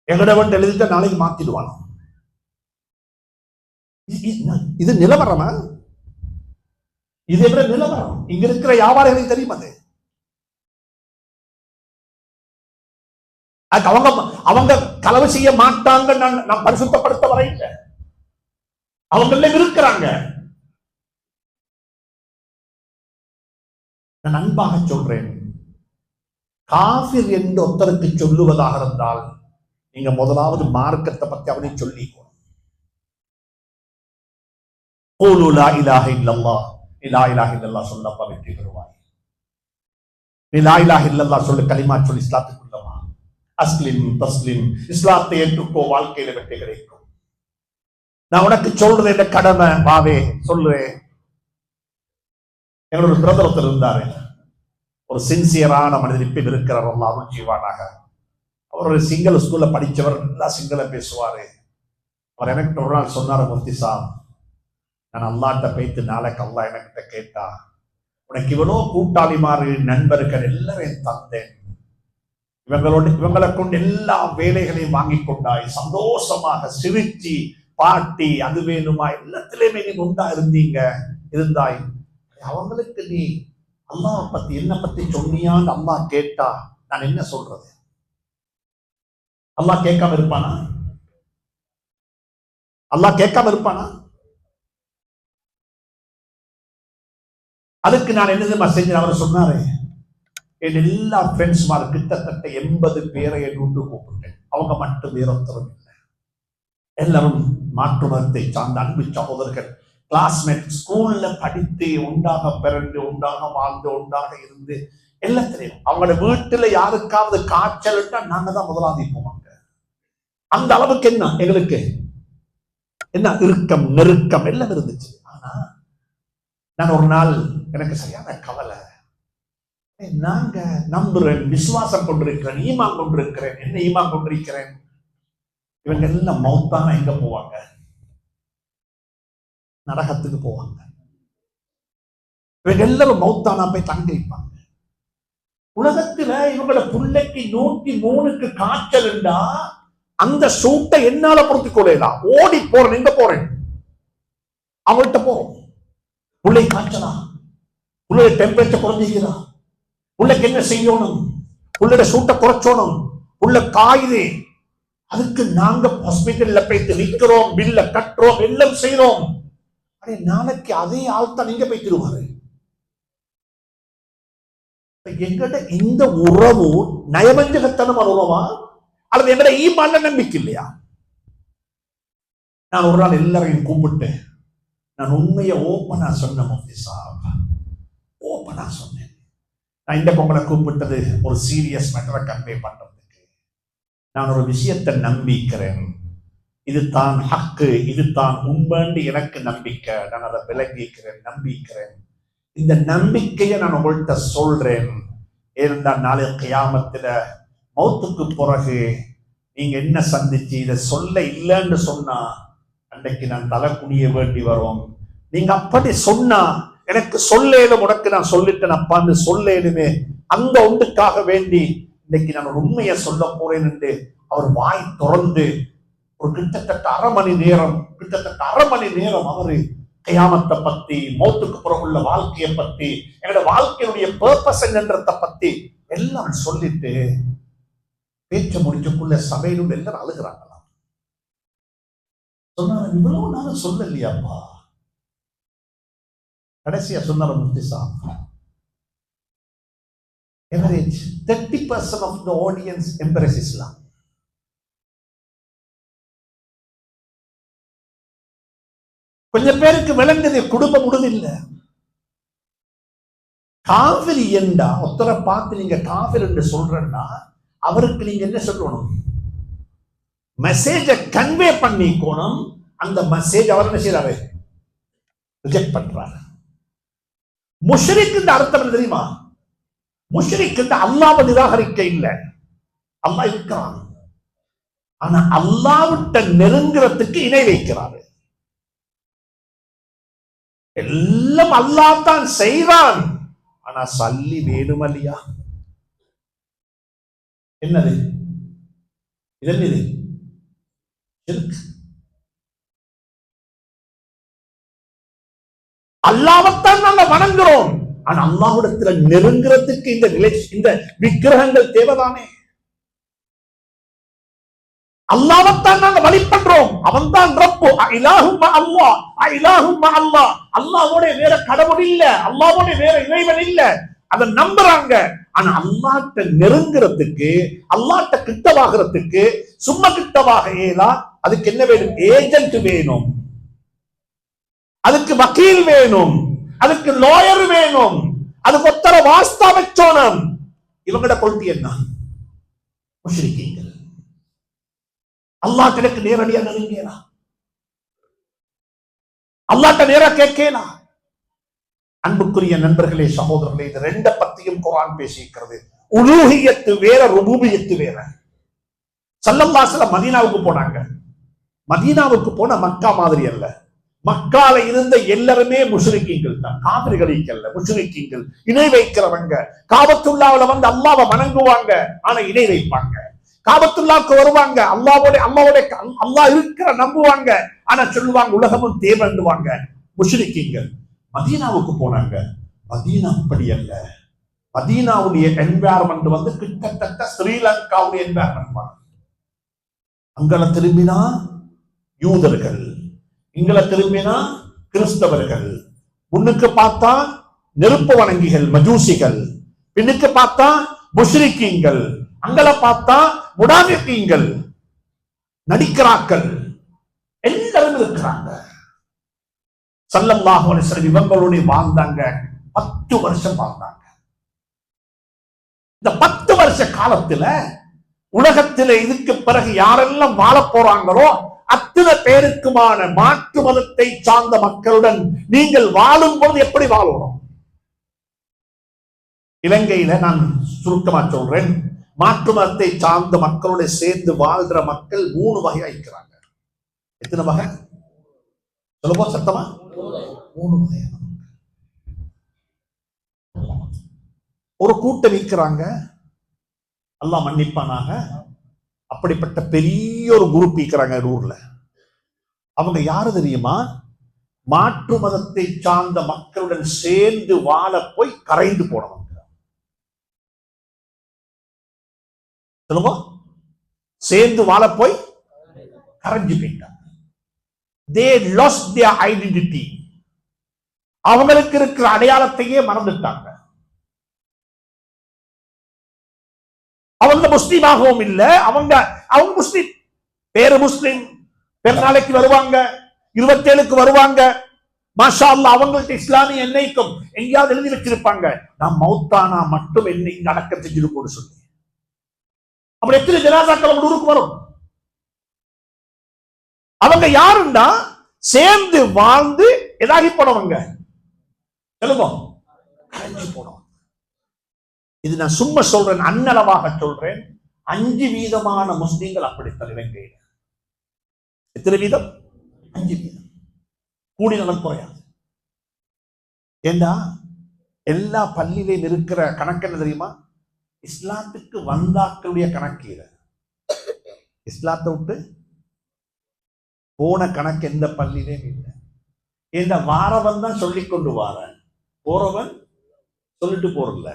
எங்கட வந்து எழுதிட்ட நாளைக்கு மாத்திடுவான். இது நிலவரமா? இது எவ்வளவு நிலவரம்? இங்க இருக்கிற வியாபாரிகளுக்கு தெரியும் அது. அவங்க அவங்க களவு செய்ய மாட்டாங்க. நான் பரிசுத்தப்படுத்த வர இல்லை, அவங்க இருக்கிறாங்க. நான் அன்பாக சொல்றேன், காஃபிர் என்று ஒருத்தருக்கு சொல்லுவதாக இருந்தால் நீங்க முதலாவது மார்க்கத்தை பத்தி அவனை சொல்லி லா இலாஹ இல்லல்லாஹ், லா இலாஹ இல்லல்லாஹ் சொல்லப்பா வெற்றி பெறுவாய். லா இலாஹ இல்லல்லாஹ் சொல்லு, கலிமா சொல்லி இஸ்லாத்துக்குள்ளவா, அஸ்லிம் தஸ்லிம், இஸ்லாத்தை ஏற்றுக்கோ, வாழ்க்கையில வெற்றி கிடைக்கும். நான் உனக்கு சொல்றது என்ன கடமை, வாவே சொல்லுவேன். எங்களோட பிரதர் ஒருத்தர் இருந்தாரு, ஒரு சின்சியரான மனிதர், இப்ப இருக்கிறார், அல்லாஹ் ஜீவானாக. அவர் ஒரு சிங்கள ஸ்கூல்ல படிச்சவர், நல்லா சிங்கள பேசுவாரு. அவர் எனக்கு ஒரு நாள் சொன்னார், முஃப்தி சாப், நான் அல்லாட்ட போய்த்து நாளைக்கு அல்லா என்கிட்ட கேட்டா, உனக்கு இவ்வளோ கூட்டாளிமாறு நண்பர்கள் எல்லாரையும் தந்தேன், இவங்களை கொண்டு எல்லா வேலைகளையும் வாங்கி கொண்டாய், சந்தோஷமாக சிரிச்சு பாட்டி அது வேணுமா எல்லாத்திலையுமே நீ உண்டா இருந்தாய், அவங்களுக்கு நீ அல்லாஹ் பத்தி என்ன பத்தி சொன்னியான்னு அம்மா கேட்டா நான் என்ன சொல்றது? அல்லாஹ் கேட்காம இருப்பானா? அல்லாஹ் கேட்காம இருப்பானா? அதுக்கு நான் என்ன செஞ்சேன்? அவர் சொன்னாரு, என் எல்லா ஃப்ரெண்ட்ஸ் கிட்டத்தட்ட 80 பேரை என் வீட்டு கூப்பிட்டேன். அவங்க மட்டும் வேறொத்தரும் இல்லை, எல்லாரும் மாற்று மதத்தை சார்ந்த அன்பு சகோதரர்கள், கிளாஸ்மேட், ஸ்கூல்ல படித்து ஒன்றாக பிறந்து ஒன்றாக வாழ்ந்து ஒன்றாக இருந்து எல்லாத்திலையும். அவங்களோட வீட்டுல யாருக்காவது காய்ச்சல் நாங்க தான் முதலாதி போவாங்க. அந்த அளவுக்கு என்ன எங்களுக்கு என்ன இறுக்கம் நெருக்கம் எல்லாம் இருந்துச்சு. ஆனா நான் ஒரு நாள் எனக்கு சரியான கவலை, நாங்க நம்புறேன், விசுவாசம் கொண்டிருக்கிறேன், ஈமான் கொண்டிருக்கிறேன். என்ன ஈமான் கொண்டிருக்கிறேன்? இவங்க எல்லாம் மௌத்தானா எங்க போவாங்க? நரகத்துக்கு போவாங்க. இவங்க எல்லாரும் மௌத்தானா போய் தங்க வைப்பாங்க. உலகத்துல இவங்களோட பிள்ளைக்கு 103க்கு காய்ச்சல் இருந்தா அந்த சூட்டை என்னால பொறுத்துக் கொள்ளலாம். ஓடி போறேன், எங்க போறேன்? அவள்கிட்ட போறோம். பிள்ளை காய்ச்சலா, பிள்ளைய டெம்பரேச்சர் குறைஞ்சிக்கிறா, பிள்ளைக்கு என்ன செய்யணும், பிள்ளைய சூட்டை குறைச்சோணும், உள்ள காயுது. அதுக்கு நாங்க ஹாஸ்பிட்டல்ல போயிட்டு நிற்கிறோம், பில்ல கட்டுறோம், எல்லாம் செய்யறோம். நாளைக்கு அதே ஆள் தான் நீங்க போய் திருவாரு. எங்கட இந்த உறவு நயவஞ்சகத்தனமான உறவா அல்லது எங்கட ஈமான்ல நம்பிக்கை இல்லையா? நான் ஒரு நாள் எல்லாரையும் கூப்பிட்டு நான் உண்மையை ஓப்பனா சொன்னேன். முஃப்தி சாப், ஓப்பனா சொன்னேன். நான் இந்த பொங்கலை கூப்பிட்டது ஒரு சீரியஸ் மேட்டரை கன்வே பண்றதுக்கு. நான் ஒரு விஷயத்தை நம்பிக்கிறேன், இது தான் ஹக்கு, இது தான் உண்மைன்னு எனக்கு நம்பிக்கை. நான் அதை விளங்கிக்கிறேன், நம்பிக்கிறேன். இந்த நம்பிக்கையை நான் உங்கள்கிட்ட சொல்றேன். ஏனென்றால் நாளை கியாமத்துல மௌத்துக்கு பிறகு நீங்க என்ன சந்திச்சு இதை சொல்ல இல்லைன்னு சொன்னா அன்றைக்கு நான் தலை குனிய வேண்டி வரும். நீங்க அப்படி சொன்னா எனக்கு சொல்லேலும், உனக்கு நான் சொல்லிட்டேன் அப்பான்னு சொல்லேலுமே, அந்த ஒன்றுக்காக வேண்டி இன்னைக்கு நான் ஒரு உண்மையை சொல்ல போறேன் என்று அவர் வாய் திறந்து ஒரு கிட்டத்தட்ட அரை மணி நேரம் அவரு கியாமத்தை பத்தி, மௌத்துக்கு பிறகு உள்ள வாழ்க்கையை பத்தி, என்னோட வாழ்க்கையுடைய பர்பஸ் என்னன்றத பத்தி எல்லாம் சொல்லிட்டு பேச்ச முடிச்சுக்குள்ள சபையில எல்லாரும் அழுகிறாங்களாம். சொன்னாங்க, இவ்வளவு நாளும் சொல்லலையாப்பா. கடைசியா சொன்னார முஃப்தி சாப், average 30% of the audience embrace Islam. கொஞ்சம் பேருக்கு விளங்குது, குடும்பம் முடிதில்லை. காவிரி என்றா ஒருத்தரை பார்த்து நீங்க காவிரி என்று சொல்றா அவருக்கு நீங்க என்ன சொல்லணும்? மெசேஜ கன்வே பண்ணிக்கணும். அந்த மெசேஜ் அவர் என்ன செய்யறாரு? ரிஜெக்ட் பண்றாரு. முஷ்ரிக் அர்த்தம் என்ன தெரியுமா? முஷ்ரிக் அல்லாஹ்வை நிராகரிக்க இல்லை, அல்லாஹ் இருக்கிறான், ஆனா அல்லாஹ்விட்ட நெருங்குறதுக்கு இணை வைக்கிறாரு. எல்லாம் அல்லாஹ் தான் செய்றான், ஆனா சல்லி வேணும் இல்லையா? என்னது இது? அல்லாஹ்வைத்தான் நாங்க வணங்குறோம், ஆனா அல்லாஹ்விடத்துல நெருங்குறதுக்கு இந்த விக்கிரகங்கள் தேவைதானே? அல்லாஹ்வைத்தான் நாங்க வழிபடுறோம், அவன் தான் ரப்பு. இலாஹும் அல்லாஹ், இலாஹும் அல்லாஹ். அல்லாஹ்வோட வேற கடவுள் இல்ல, அல்லாஹ்வோட வேற இறைவன் இல்ல, அதை நம்புறாங்க. ஆனா அல்லாஹ்ட்ட நெருங்குறதுக்கு, அல்லாஹ்ட்ட கிட்டவாகிறதுக்கு சும்மா கிட்டவாக ஏலா. அதுக்கு என்ன வேணும்? ஏஜென்ட் வேணும், அதுக்கு வக்கீல் வேணும், அதுக்கு லாயர் வேணும், அதுக்கு ஒத்தர வாஸ்தா வச்சோனம். இவங்கட கொள்கை என்ன? முஷ்ரிக்கீங்கள். அல்லாஹ் கிட்ட நேரடியா நெருங்கலாம், அல்லாஹ்ட்ட நேரா கேட்கலாம். அன்புக்குரிய நண்பர்களே, சகோதரர்களே, இது ரெண்ட பத்தியும் குர்ஆன் பேசிக்கிறது. உலூஹியத்து வேற, ருபூபியத்து வேற. ஸல்லல்லாஹு அலைஹி வஸல்லம் மதீனாவுக்கு போனாங்க. மதீனாவுக்கு போன மக்கா மாதிரி அல்ல. மக்கால இருந்த எல்லாருமே முஷ்ரிக்கீங்கள் தான், காபிர்கள், முஷ்ரிக்கீங்கள், இணை வைக்கிறவங்க. காபத்துல்லாஹ்ல வந்து அல்லாஹ்வை வணங்குவாங்க, ஆனா இணை வைப்பாங்க. காபத்துல்லாஹ்க்கு வருவாங்க, அல்லாஹ்வோட அல்லாஹ் இருக்கிற நம்புவாங்க, ஆனா சொல்லுவாங்க உலகமும் தேவன்னுவாங்க. முஷ்ரிக்கீங்கள். மதீனாவுக்கு போனாங்க. மதீனா அப்படி அல்ல. மதீனாவுடைய என்வாயர்மெண்ட் வந்து கிட்டத்தட்ட ஸ்ரீலங்காவுடைய என்வாயர்மெண்ட். அங்கல திரும்பினா யூதர்கள், இங்கள திரும்பினா கிறிஸ்தவர்கள். முன்னுக்கு பார்த்தா நெருப்பு வணங்கிகள் மஜூசிகள், பின்னுக்கு பார்த்தா முஷ்ரிக்கீங்கள், அங்கள பார்த்தா முனாஃபிகீங்கள், நடிக்கிறார்கள், எல்லாரும் இருக்கிறாங்க. ஸல்லல்லாஹு அலைஹி வஸல்லம் இவங்களோட வாழ்ந்தாங்க. 10 வருஷம் வாழ்ந்தாங்க. இந்த 10 வருஷ காலத்துல உலகத்துல இதுக்கு பிறகு யாரெல்லாம் வாழ போறாங்களோ அத்தனை பேருக்குமான மாற்று மதத்தை சார்ந்த மக்களுடன் நீங்கள் வாழும் பொழுது எப்படி வாழணும்? இலங்கையில நான் சுருக்கமா சொல்றேன், மாற்று மதத்தை சார்ந்த மக்களோட சேர்ந்து வாழ்ற மக்கள் 3 வகையா இருக்கிறாங்க. எத்தனை வகை சொல்லுவோம் சத்தமா? 3 வகையான. ஒரு கூட்டம் இருக்கிறாங்க, அல்லாஹ் மன்னிப்பானாக, அப்படிப்பட்ட பெரிய ஒரு குரூப் இருக்கிறாங்க ஊர்ல. அவங்க யாரு தெரியுமா? மாற்று மதத்தை சார்ந்த மக்களுடன் சேர்ந்து வாழ போய் கரைந்து போனவங்க. சொல்லுங்க, சேர்ந்து வாழ போய் கரைஞ்சு போயிட்டாங்க. They lost their identity. அவங்களுக்கு இருக்கிற அடையாளத்தையே மறந்துட்டாங்க. அவங்க முஸ்லீமாகவும் இல்ல, அவங்க முஸ்லீம், பேரு முஸ்லீம், பெருநாளைக்கு வருவாங்க, 27க்கு வருவாங்க, மாஷா அல்லாஹ். அவங்கள்ட்ட இஸ்லாமிய என்னைக்கும் எங்கேயாவது எழுதி வச்சிருப்பாங்க, நான் மௌத்தானா மட்டும் என்னை இங்க அடக்கம் செஞ்சிருக்கோம்னு சொல்லி. அப்படி எத்தனை ஜனாசாக்கள் அவங்க ஊருக்கு வரும்? அவங்க யாருன்னா சேர்ந்து வாழ்ந்து எதாகி போனவங்க, சொல்லுவோம் கரைஞ்சு போனவங்க. இது நான் சும்மா சொல்றேன், அன்னளவாக சொல்றேன். 5% முஸ்லீம்கள் அப்படித்தான் இலங்கையில். எத்தனை வீதம்? 5%. கூடினவன் குறையாது. ஏண்டா எல்லா பள்ளியிலையும் இருக்கிற கணக்கு என்ன தெரியுமா? இஸ்லாத்துக்கு வந்தாக்களுடைய கணக்கு. இஸ்லாத்தை விட்டு போன கணக்கு எந்த பள்ளியிலையும் இல்லை. இந்த வாரவன் தான் சொல்லிக் கொண்டு வாரன், போறவன் சொல்லிட்டு போறல.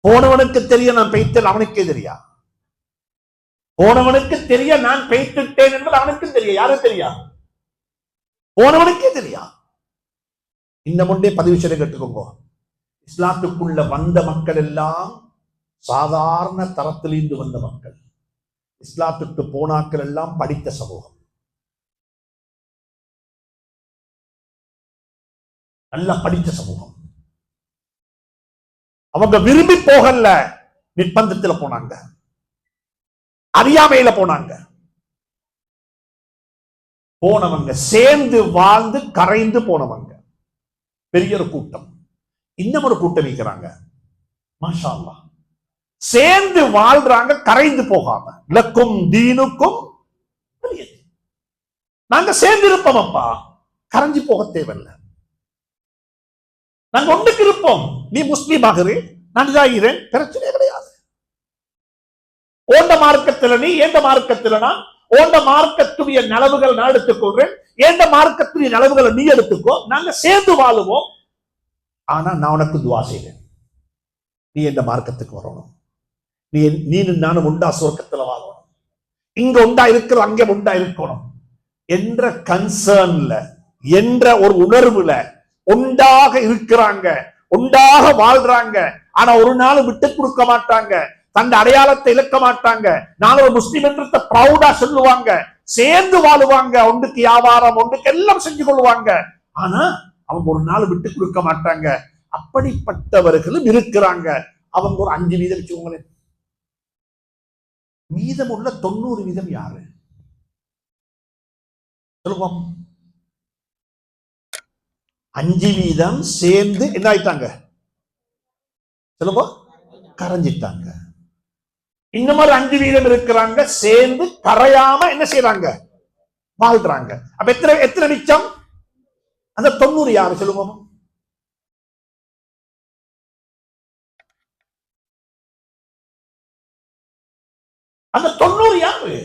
போனவனுக்கு தெரிய நான் பெய்த்தேன், அவனுக்கே தெரியா. போனவனுக்கு தெரிய நான் பெய்த்துட்டேன் என்பது அவனுக்கும் தெரியா. யாரும் தெரியா? போனவனுக்கே தெரியா. இந்த முன்னே பதிவு செய்ய கேட்டுக்கோங்க. இஸ்லாத்துக்குள்ள வந்த மக்கள் எல்லாம் சாதாரண தரத்திலிருந்து வந்த மக்கள். இஸ்லாத்துக்கு போனாக்கள் எல்லாம் படித்த சமூகம். நல்லா படித்த சமூகம். அவங்க விரும்பி போகல, நிர்பந்தத்தில் போனாங்க, அறியாமையில போனாங்க. போனவங்க சேர்ந்து வாழ்ந்து கரைந்து போனவங்க பெரிய ஒரு கூட்டம். இன்னும் ஒரு கூட்டம் வைக்கிறாங்க, மாஷா அல்லாஹ், சேர்ந்து வாழ்றாங்க கரைந்து போகாம. லக்கும் தீனுக்கும், நாங்க சேர்ந்து இருப்போம் அப்பா, கரைஞ்சு போக தேவையில்லை. நாங்க ஒன்றுக்கு இருப்போம். நீ முஸ்லீம் ஆகிறேன், நான் இதாகிறேன், பிரச்சனை கிடையாது. ஓண்ட மார்க்கத்தில் நீ, ஏண்ட மார்க்கத்தில் நான், ஓண்ட மார்க்கத்துடைய நலவுகள் நான் எடுத்துக்கொள்றேன், ஏண்ட மார்க்கத்துடைய நலவுகளை நீ எடுத்துக்கோ, நாங்க சேர்ந்து வாழுவோம். ஆனா நான் உனக்கு துவா செய்றேன், நீ எந்த மார்க்கத்துக்கு வரணும், நீ நானும் உண்டா சொர்க்கத்துல வாழணும், இங்க உண்டா இருக்கிற அங்கே உண்டா இருக்கணும் என்ற கன்சர்ன்ல, என்ற ஒரு உணர்வுல உண்டாக இருக்கிறாங்க, உண்டாக வாழ்றாங்க. ஆனா ஒரு நாள் விட்டு கொடுக்க மாட்டாங்க, தன் அடையாளத்தை இழக்க மாட்டாங்க. நான் ஒரு முஸ்லிம் என்ற ப்ரௌடா சொல்லுவாங்க, சேர்ந்து வாழுவாங்க, ஒன்றுக்கு வியாபாரம், ஒன்றுக்கு எல்லாம் செஞ்சு கொள்வாங்க. ஆனா அவங்க ஒரு நாள் விட்டு கொடுக்க மாட்டாங்க. அப்படிப்பட்டவர்களும் இருக்கிறாங்க. அவங்க ஒரு 5% வச்சுக்கோங்களேன். மீதம் உள்ள 90% யாரு சொல்லுவோம்? 5% சேர்ந்து என்ன ஆயிட்டாங்க சொல்லுவோம்? கரைஞ்சிட்டாங்க. இன்னும் ஒரு 5% இருக்கிறாங்க, சேர்ந்து கரையாம என்ன செய்யறாங்க? வாழ்றாங்க. அப்ப எத்தனை மிச்சம்? அந்த 90 யாரு சொல்லுவோம்? அந்த 90 யாரு?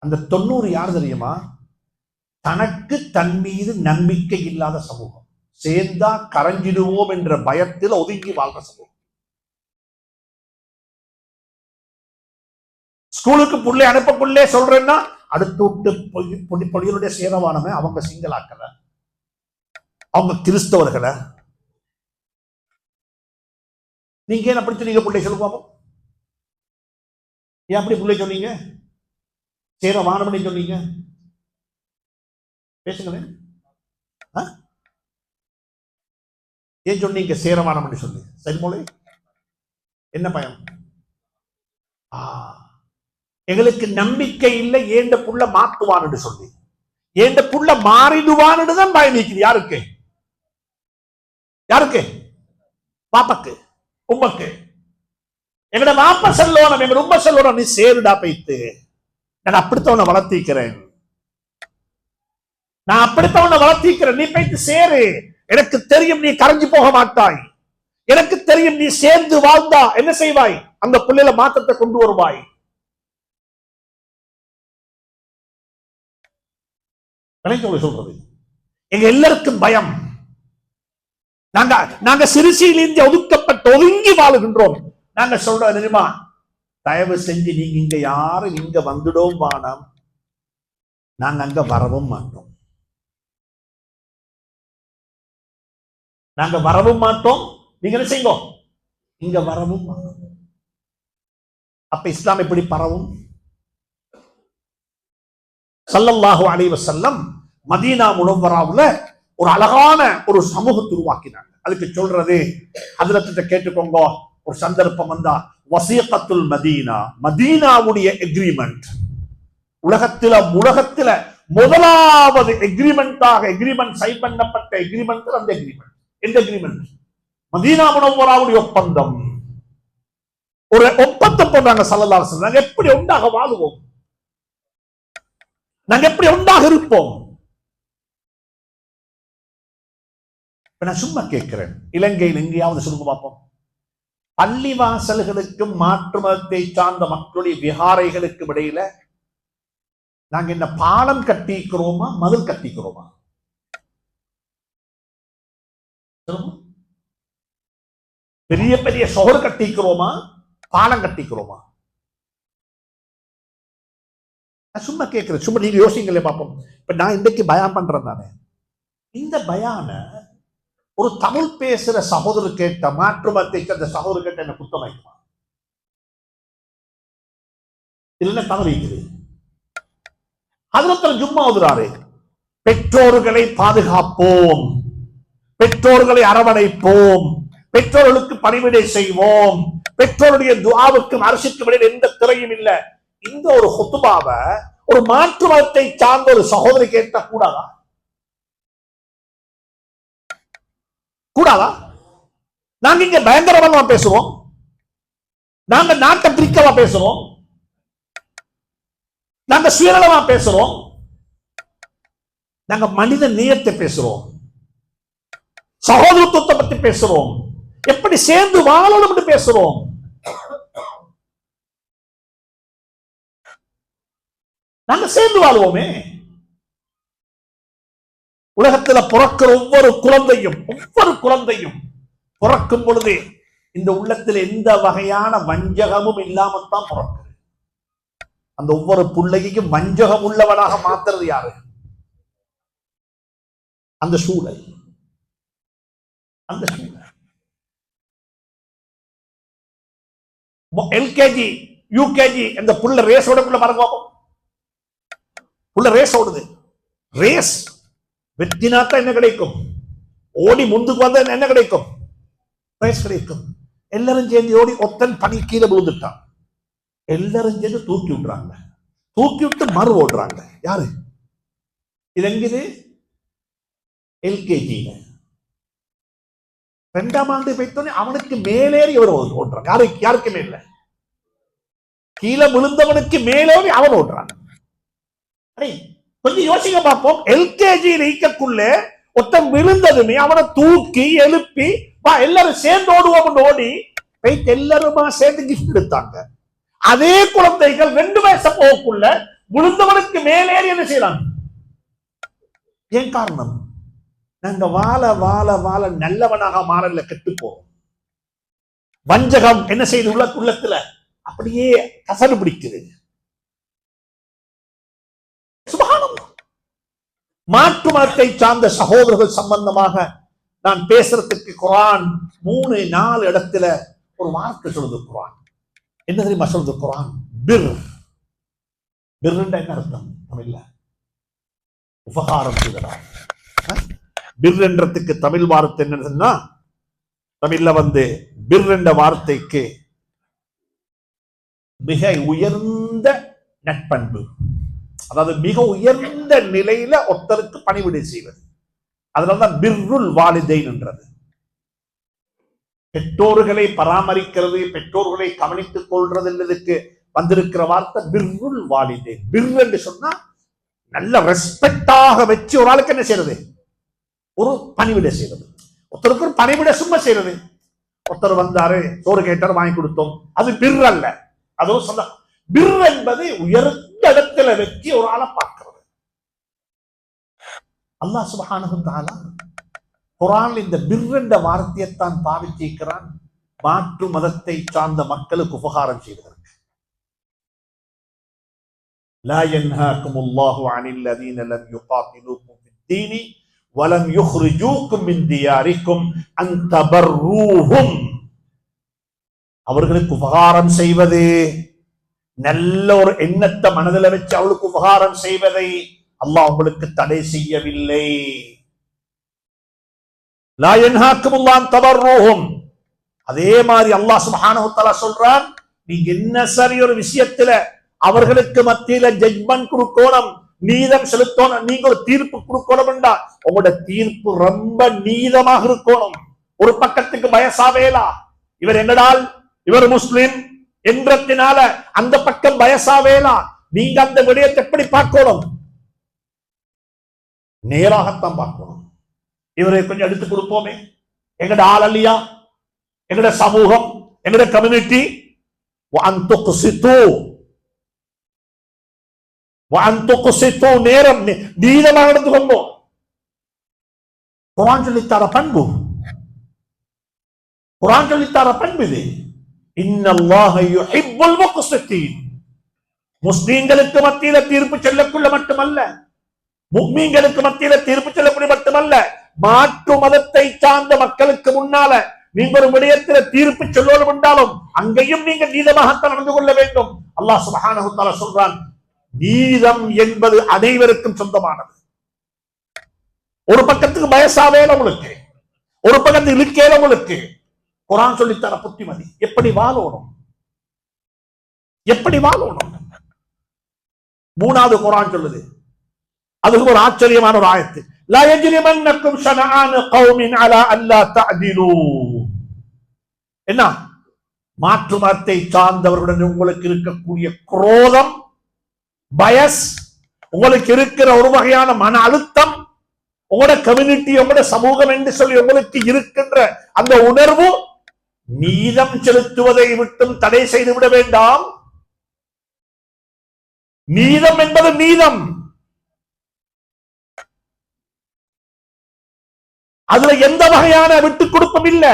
அந்த 90 யார் தெரியுமா? தனக்கு தன் மீது நம்பிக்கை இல்லாத சமூகம், சேர்ந்தா கரைஞ்சிடுவோம் என்ற பயத்தில் ஒதுங்கி வாழ்ற சமூகம். ஸ்கூலுக்கு புள்ளை அனுப்பக்குள்ளே சொல்றேன்னா, அடுத்து விட்டு பொடிகளுடைய சேரவானமே அவங்க சிங்களாக்கல, அவங்க கிறிஸ்தவர்களை. நீங்க ஏன் அப்படி சொன்னீங்க? பிள்ளை சொல்லுவாங்க, ஏன் அப்படி பிள்ளை சொன்னீங்க? சேரவானம் சொன்னீங்க, பேசுங்களேன். ஏன் சொன்னீங்க சேரவானம் சொல்லி? சரிமொழி என்ன பயம்? எங்களுக்கு நம்பிக்கை இல்லை, ஏண்ட புள்ள மாத்துவான்னு சொல்லி, ஏண்ட புள்ள மாறிடுவான்னு தான் பயம் நீக்குது. யாருக்கு? யாருக்கு? பாப்பாக்கு, உம்மக்கு. எங்கட வாப்பா சொல்லணும், எங்க உம்ம சொல்லணும், நீ சேருடா பைத்து, நான் அப்படித்தவனை வளர்த்திக்கிறேன், நான் அப்படித்தவனை வளர்த்திக்கிறேன், நீ பைத்து சேரு, எனக்கு தெரியும் நீ கரைஞ்சு போக மாட்டாய், எனக்கு தெரியும் நீ சேர்ந்து வாழ்ந்தா என்ன செய்வாய்? அந்த பிள்ளையில மாற்றத்தை கொண்டு வருவாய். சொல்றது எங்க எல்லாருக்கும் பயம். நாங்க சிறுசியிலிருந்து ஒதுக்கப்பட்டு ஒதுங்கி வாழுகின்றோம். நாங்க சொல்றோம் தெரியுமா? தயவு செஞ்சு நீங்க இங்க யாரும் இங்க வந்துடவும் வானம், நாங்க அங்க வரவும் மாட்டோம், நாங்க வரவும் மாட்டோம், நீங்க என்ன செய்யுங்க, இங்க வரவும் மாட்டோம். அப்ப இஸ்லாம் எப்படி பரவும்? ஸல்லல்லாஹு அலைஹி வஸல்லம் மதீனா முனவ்வராவுல ஒரு அழகான ஒரு சமூகத்தை உருவாக்கினாங்க. அதுக்கு சொல்றது ஹஜ்ரத்திட்ட கேட்டுக்கோங்க. ஒரு சந்தர்ப்பம் வந்தா, வசீகத்துல் மதீனா, மதீனாவுடைய எக்ரிமெண்ட், உலகத்தில முதலாவது எக்ரிமெண்ட் சைன் பண்ணப்பட்ட எக்ரிமெண்ட். அந்த எக்ரிமெண்ட் எந்த எக்ரிமெண்ட்? மதீனா முனவ்வராவுடைய ஒப்பந்தம். ஒரு ஒப்பந்தம் போடுறாங்க ஸல்லல்லாஹு அலைஹி வஸல்லம், நாங்க எப்படி ஒன்றாக வாழுவோம், நாங்க எப்படி ஒன்றாக இருப்போம். நான் சும்மா கேட்கிறேன், இலங்கையில் எங்கேயாவது சொல்லுங்க பார்ப்போம், பள்ளிவாசல்களுக்கும் மாற்று மதத்தை சார்ந்த மக்களுடைய விகாரைகளுக்கும் இடையில நாங்க என்ன பாலம் கட்டிக்கிறோமா, மதில் கட்டிக்கிறோமா? பெரிய பெரிய ஷோர் கட்டிக்கிறோமா, பாலம் கட்டிக்கிறோமா? சும்மா கேட்கிறேன், சும்மா நீங்க யோசிங்களே பார்ப்போம். இப்ப நான் இன்றைக்கு பயான் பண்றேன் தானே, இந்த பயான ஒரு தமிழ் பேசுற சகோதரர் கேட்ட, மாற்று மதத்தை சேர்ந்த சகோதரர் கேட்ட என்ன குத்தம் வைக்குமா? இல்லைன்னா தவறு இருக்குது. ஹஜ்ரத் ஜும்மா ஓதுறாரு, பெற்றோர்களை பாதுகாப்போம், பெற்றோர்களை அரவணைப்போம், பெற்றோர்களுக்கு பணிவிடை செய்வோம், பெற்றோருடைய துஆவுக்கு அரசுக்கு இடையில் எந்த திரையும் இல்லை. இந்த ஒரு ஹுத்பாவை ஒரு மாற்று மதத்தை சார்ந்த ஒரு சகோதரி கேட்ட கூடாதா? கூடாதா? நாங்க இங்க பயங்கரமா பேசுவோம், நாங்க நாட்டை பிரிக்கவா பேசுறோம், நாங்க சுயநலமா பேசுறோம், நாங்க மனித நேயத்தை பேசுறோம், சகோதரத்துவத்தை பத்தி பேசுறோம், எப்படி சேர்ந்து வாழணும் பேசுறோம். நாங்க சேர்ந்து வாழ்வோமே. உலகத்துல பிறக்கிற ஒவ்வொரு குழந்தையும் பிறக்கும் பொழுது இந்த உள்ளத்தில் எந்த வகையான வஞ்சகமும் இல்லாமத்தான் பிறக்குது. அந்த ஒவ்வொரு பிள்ளைக்கும் வஞ்சகம் உள்ளவனாக மாத்துறது யாரு? அந்த சூழல். எல்கேஜி யூகேஜி இந்த புள்ள ரேஸ் ஓடக்குள்ள பாருங்க, புள்ள ரேஸ் ஓடுது. ரேஸ் வெற்றினாத்தான் என்ன கிடைக்கும்? ஓடி முந்துக்கு வந்தா என்ன கிடைக்கும்? ரேஸ் கிடைக்கும். எல்லாரும் சேர்ந்து ஓடி ஒத்தன் பனி கீழே விழுந்துட்டான், எல்லாரும் சேர்ந்து தூக்கி விடுறாங்க, தூக்கி விட்டு மறு ஓடுறாங்க. யாரு இது? எங்குது? எல்கேஜி 2ஆம் ஆண்டு போய்த்தோன்னே அவனுக்கு மேலேறி இவர் ஓடுறாங்க. யாருக்கு மேல? கீழே விழுந்தவனுக்கு மேலேறி அவன் ஓடுறான். கொஞ்சம் யோசிக்க பார்ப்போம். எல்கேஜி நீக்கக்குள்ள ஒருத்தன் விழுந்ததுமே அவனை தூக்கி எழுப்பி வா எல்லாரும் சேர்ந்து ஓடுவோம் ஓடி போயிட்டு எல்லாருமா சேர்ந்து கிஃப்ட் எடுத்தாங்க. அதே குழந்தைகள் 2 வயசு போக்குள்ள விழுந்தவனுக்கு மேலேறி என்ன செய்யறாங்க? ஏன் காரணம்? நாங்க வாழ வாழ வாழ நல்லவனாக மாறல, கெட்டு போறோம். வஞ்சகம் என்ன செய்யுது? உள்ளத்துல அப்படியே கசடு பிடிக்குது. மாற்று மதத்தை சார்ந்த சகோதரர்கள் சம்பந்தமாக நான் பேசுறதுக்கு குர்ஆன் 3-4 இடத்துல ஒரு வார்த்தை சொல்லுது. குர்ஆன் என்ன தெரியுமா சொல்லுது? குர்ஆன் பிர். பிர்ன்ற என்ன அர்த்தம்? தமிழ்ல உபகாரம் செய்கிறார். பிர் என்றதுக்கு தமிழ் வார்த்தை என்னன்னா, தமிழ்ல பிர் என்ற வார்த்தைக்கு மிக உயர்ந்த நட்பண்பு, அதாவது மிக உயர்ந்த நிலையில ஒருத்தருக்கு பணிவிடை செய்வது. அதனால்தான் பிர்ருல் வாலிதைன் என்றது. பெற்றோர்களை பராமரிக்கிறது, பெற்றோர்களை கவனித்துக் கொள்றது என்பதற்கு வந்திருக்கிற வார்த்தை பிர்ருல் வாலிதைன். பிர் என்று சொன்னா நல்ல ரெஸ்பெக்டாக வச்சு ஒரு ஆளுக்கு என்ன செய்யறது? ஒரு பணிவிடை செய்யறது. ஒருத்தருக்கு ஒரு பணிவிடை சும்மா செய்யறது. ஒருத்தர் வந்தாரு, சோறு கேட்டாரு, வாங்கி கொடுத்தோம், அது பிர் அல்ல. அதுவும் சொல்ல பிர் என்பது உயர்ந்த இடத்துல வச்சு ஒரு ஆளை பார்க்கிறது. அல்லாஹ் சுப்ஹானஹு வ தஆலா குர்ஆனில் இந்த பிர் என்ற வார்த்தையைத்தான் பாவிச்சிருக்கிறான் மாற்று மதத்தை சார்ந்த மக்களுக்கு உபகாரம் செய்வதற்கு. லா யன்ஹாகுமுல்லாஹு அனில் லதீன லம் யுகாத்திலூக்கும் ஃபித்தீனி வலம் யுக்ரிஜூக்கும் மின் தியாரிக்கும் அன் தபர்ரூஹும். அவர்களுக்கு உபகாரம் செய்வது, நல்ல ஒரு எண்ணத்தை மனதில் வச்சு அவளுக்கு உபகாரம் செய்வதை அல்லாஹ் உங்களுக்கு தடை செய்யவில்லை. லா யன்ஹாகுமுல்லாஹு அன் தபர்ரூஹும். அதே மாதிரி அல்லாஹ் சுப்ஹானஹு வ தஆலா சொல்றான், நீங்க என்ன சரி ஒரு விஷயத்துல அவர்களுக்கு மத்தியில ஜட்ஜ்மென்ட் கொடுக்கணும், நீதம் செலுத்தணும், நீங்க ஒரு தீர்ப்பு கொடுக்கணும் என்றா உங்களோட தீர்ப்பு ரொம்ப நீதமாக இருக்கணும். ஒரு பக்கத்துக்கு பயசாவேலா, இவர் என்னடால் இவர் முஸ்லிம் என்றத்தினால அந்த பக்கம் பயசாவேலா. நீங்க அந்த விடயத்தை எப்படி பார்க்கணும்? நேராகத்தான் பார்க்கணும். இவரை கொஞ்சம் எடுத்து கொடுப்போமே, எங்கட ஆள் அல்லையா, எங்கட சமூகம், எங்கட கம்யூனிட்டி. நேரம் நீதமாக நடந்துக்கொண்டோ. குர்ஆன் சொல்லித்தார பண்பு, குர்ஆன் சொல்லித்தார பண்பு இது. இன்னல்லாஹ யுஹிப்புல் முக்ஸிதீன். முஸ்லிம்களுக்கு மத்தியில தீர்ப்பு சொல்லக்குள்ள மட்டுமல்ல, முஃமின்களுக்கு மத்தியில தீர்ப்பு சொல்லக்கூடிய மட்டுமல்ல, மாற்று மதத்தை சார்ந்த மக்களுக்கு முன்னால நீங்க ஒரு விடயத்தில தீர்ப்பு சொல்லணும் என்றாலும் அங்கேயும் நீங்க நீதமாகத்தான் நடந்து கொள்ள வேண்டும். அல்லாஹ் சுப்ஹானஹு வ தஆலா சொல்றான், நீதம் என்பது அனைவருக்கும் சொந்தமானது. ஒரு பக்கத்துக்கு வயசாவேல உங்களுக்கு, ஒரு பக்கத்துக்கு இழுக்கேல உங்களுக்கு. குர்ஆன் சொல்லித்தர புத்திமதி, எப்படி வாழணும், எப்படி வாழணும். மூணாவது குர்ஆன் சொல்லுது, அதுக்கு ஒரு ஆச்சரியமான ஒரு ஆயத்து, லா யஜ்ரிமன்னக்கும் ஷனஆனு கௌமின் அலா அல்லா தஅதிலு. என்ன? மாற்று மதத்தை சார்ந்தவர்களுடன் உங்களுக்கு இருக்கக்கூடிய குரோதம், பயஸ், உங்களுக்கு இருக்கிற ஒரு வகையான மன அழுத்தம், உங்களோட கம்யூனிட்டி, உங்களோட சமூகம் என்று சொல்லி உங்களுக்கு இருக்கின்ற அந்த உணர்வு நீதம் செலுத்துவதை விட்டும் தடை செய்து விட வேண்டாம். நீதம் என்பது நீதம், அதுல எந்த வகையான விட்டுக் கொடுப்பும் இல்ல.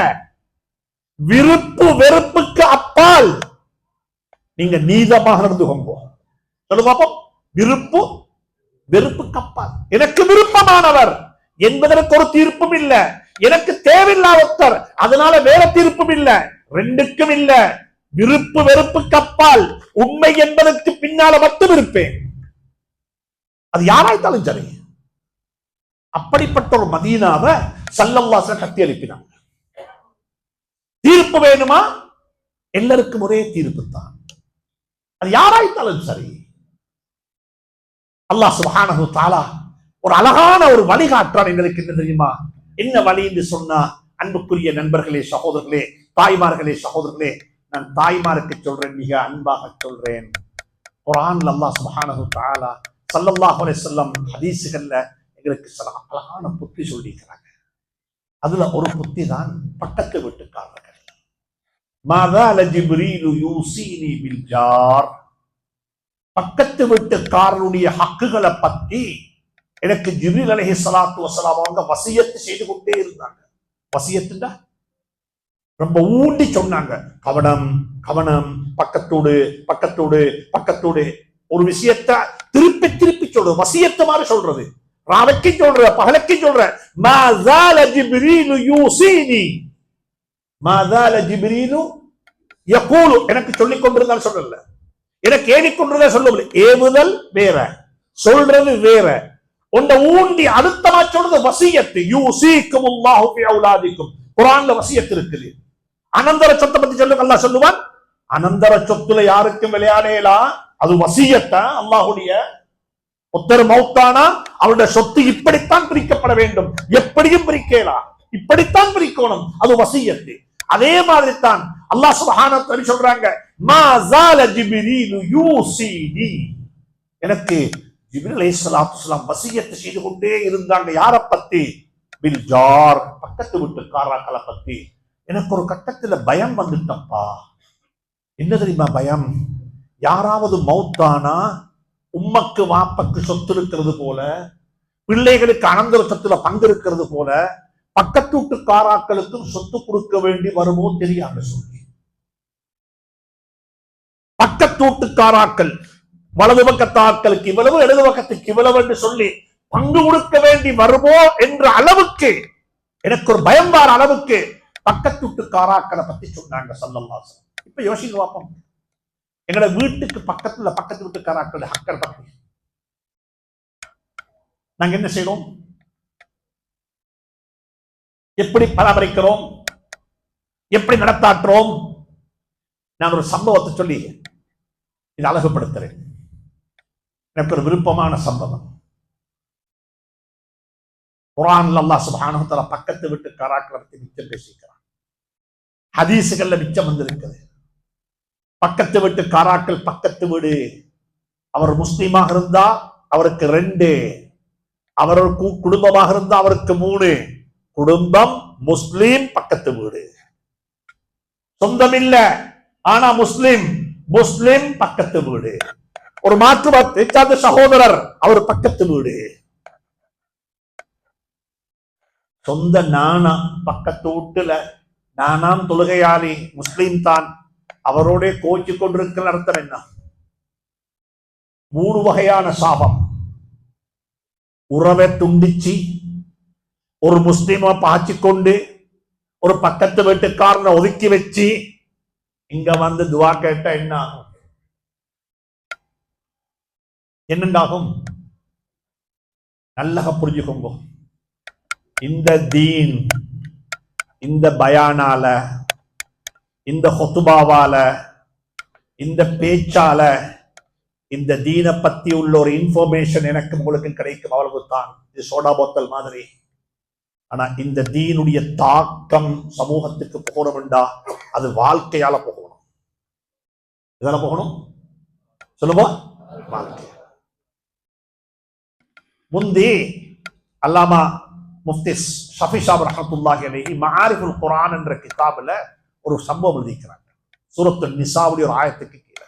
விருப்பு வெறுப்புக்கு அப்பால் நீங்க நீதமாக நடந்து கொள்ளுங்க. பாப்போம், விருப்பு வெறுப்புக்கு அப்பால். எனக்கு விருப்பமானவர் என்பதற்கு ஒரு தீர்ப்பும் இல்ல, எனக்கு தேவையில்லாதவர் அதனால வேற தீர்ப்பும் இல்ல, ரெண்டுக்கும் இல்ல. விருப்பு வெறுப்புக்கு அப்பால் உண்மை என்பதற்கு பின்னால மட்டும் இருப்பேன், அது யாராய்த்தாலும் சரி. அப்படிப்பட்ட ஒரு மதீனாவை ஸல்லல்லாஹு அலைஹி வஸல்லம் கட்டி எழுப்பினாங்க. தீர்ப்பு வேணுமா? எல்லாருக்கும் ஒரே தீர்ப்பு தான், அது யாராய்த்தாலும் சரி. அல்லாஹ் சுப்ஹானஹு வ தஆலா ஒரு அழகான ஒரு வழிகாட்டுறான் எங்களுக்கு. என்ன தெரியுமா? என்ன வழி என்று சொன்னா, அன்புக்குரிய நண்பர்களே, சகோதரர்களே, தாய்மார்களே, சகோதரர்களே, நான் தாய்மாருக்கு சொல்றேன், மிக அன்பாக சொல்றேன். குர்ஆன்ல அல்லாஹ் சுப்ஹானஹு வ தஆலா ஸல்லல்லாஹு அலைஹி வஸல்லம் ஹதீஸ்கள்ல எங்களுக்கு சில அழகான புத்தி சொல்லிக்கிறாங்க. அதுல ஒரு புத்தி தான் பக்கத்து வீட்டுக்காரர்கள். மாதால ஜிப்ரீலு யூசினி பில் ஜார், பக்கத்து வீட்டுக்காரருடைய ஹக்குகளை பத்தி எனக்கு ஜிப்ரீல் அலைஹிஸ்ஸலாத்து வஸலாம் அவங்க வசியத்து செய்து கொண்டே இருந்தாங்க. வசியத்துண்டா ரொம்ப ஊண்டி சொன்னாங்க, கவனம் கவனம், பக்கத்தோடு பக்கத்தோடு பக்கத்தோடு. ஒரு விஷயத்தை திருப்பி திருப்பி சொல்றது, வசியத்து மாதிரி சொல்றது, ராவைக்கு சொல்ற, பகலுக்கு சொல்ற. மாஸால ஜிப்ரீலு யூசினி, மாஸால ஜிப்ரீலு யகூலு, எனக்கு சொல்லிக் கொண்டிருந்தால் சொல்லல, எனக்கு ஏறிக்கொண்டிருந்தா சொல்லல. ஏவுதல் வேற, சொல்றது வேற. உண்ட ஊண்டி அழுத்தமா சொல்றது வசியத்து. யூசிக்குமுல்லாஹு ஃபி அவுலாதிக்கும், குர்ஆன்ல வசியத்து இருக்குது. அனந்தர சொத்தை பத்தி சொல்லுங்க, அல்லாஹ் சொல்லுவான், அனந்தர சொத்துல யாருக்கும் விளையாடலாம், அது வசியத்தை அல்லாஹ்வுடைய. ஒருத்தர் மௌத்தானா அவருடைய சொத்து இப்படித்தான் பிரிக்கப்பட வேண்டும், எப்படியும் பிரிக்கலாம், இப்படித்தான் பிரிக்கணும், அது வசியத்து. அதே மாதிரி தான் அல்லாஹ் சுப்ஹானஹு வ தஆலா சொல்றாங்க, மா ஸால ஜிப்ரீலு யூசினி, எனக்கு ஜிப்ரீல் அலைஹிஸ்ஸலாத்து வஸலாம் வசியத்து செய்து கொண்டே இருந்தாங்க. யார பத்தி? பில் ஜார், பக்கத்து வீட்டுக்காரர்களை பத்தி. எனக்கு ஒரு கட்டத்துல பயம் வந்துட்டப்பா. என்ன தெரியுமா பயம்? யாராவது மௌத்தானா உம்மக்கு வாப்பக்கு சொத்து இருக்கிறது போல, பிள்ளைகளுக்கு அனந்தர சொத்துல பங்கு இருக்கிறது போல, பக்கத்து வீட்டுக்காராக்களுக்கும் சொத்து கொடுக்க வேண்டி வருமோ தெரியாம சொல்லி. பக்கத்து வீட்டுக்காராக்கள் வலது பக்கத்தாக்களுக்கு இவ்வளவு, இடது பக்கத்துக்கு இவ்வளவு என்று சொல்லி பங்கு கொடுக்க வேண்டி வருமோ என்ற அளவுக்கு, எனக்கு ஒரு பயம் வர அளவுக்கு பக்கத்து வீட்டுக்காராக்களை பத்தி சொன்னாங்க ஸல்லல்லாஹு அலைஹி வஸல்லம். இப்ப யோசிக்க பார்ப்போம், எங்களோட வீட்டுக்கு பக்கத்துல பக்கத்து வீட்டுக்காராக்கள் ஹக்கர் பத்தி நாங்க என்ன செய்யறோம், எப்படி பராமரிக்கிறோம், எப்படி நடத்தாற்றுறோம்? நான் ஒரு சம்பவத்தை சொல்லி இதை அழகுபடுத்துறேன். எனக்கு ஒரு விருப்பமான சம்பவம். குர்ஆன்ல அல்லாஹ் சுப்ஹானஹு வ தஆலா பக்கத்து வீட்டுக்காராக்களை பத்தி மிச்சம் பேசிக்கிறான். ஹதீஸ்கள்ல மிச்சம் வந்திருக்குது. பக்கத்து வீட்டுக்காராக்கள், பக்கத்து வீடு, அவர் முஸ்லீமாக இருந்தா அவருக்கு 2, அவர் குடும்பமாக இருந்தா அவருக்கு 3. குடும்பம், முஸ்லீம், பக்கத்து வீடு. சொந்தம் இல்ல ஆனா முஸ்லிம், முஸ்லிம் பக்கத்து வீடு. ஒரு மாற்று மதத்தை சார்ந்த சகோதரர், அவர் பக்கத்து வீடு. சொந்த நானா பக்கத்து வீட்டுல, நானாம் தொழுகையாளி, முஸ்லீம் தான், அவரோட கோச்சு கொண்டிருக்கிற அர்த்தம் என்ன? 3 வகையான சாபம். உறவை துண்டிச்சு ஒரு முஸ்லீமை பாய்ச்சி கொண்டு ஒரு பக்கத்து வீட்டுக்காரனை ஒதுக்கி வச்சு இங்க வந்து துவா கேட்டா என்ன ஆகும்? என்னண்டாகும்? நல்லா புரிஞ்சுக்கோங்க. இந்த தீன், இந்த பயானால, இந்த ஹுதுபாவால, இந்த பேச்சால இந்த தீனை பத்தி உள்ள ஒரு இன்ஃபர்மேஷன் எனக்கு உங்களுக்கு கிடைக்கும், அவ்வளவுதான். இது சோடா போத்தல் மாதிரி. ஆனா இந்த தீனுடைய தாக்கம் சமூகத்துக்கு போகணும்டா அது வாழ்க்கையால போகணும். இதெல்லாம் போகணும் சொல்லுவா வாழ்க்கை. முந்தி அல்லாமா முஃப்தி ஷஃபி ஸாப் ரஹ்மத்துல்லாஹி அலைஹி மஆரிஃபுல் குர்ஆன் என்ற கிதாபுல ஒரு சம்பவம் எழுதிக்கிறாங்க. சூரத்துன் நிசாவுடைய ஒரு ஆயத்துக்கு கீழே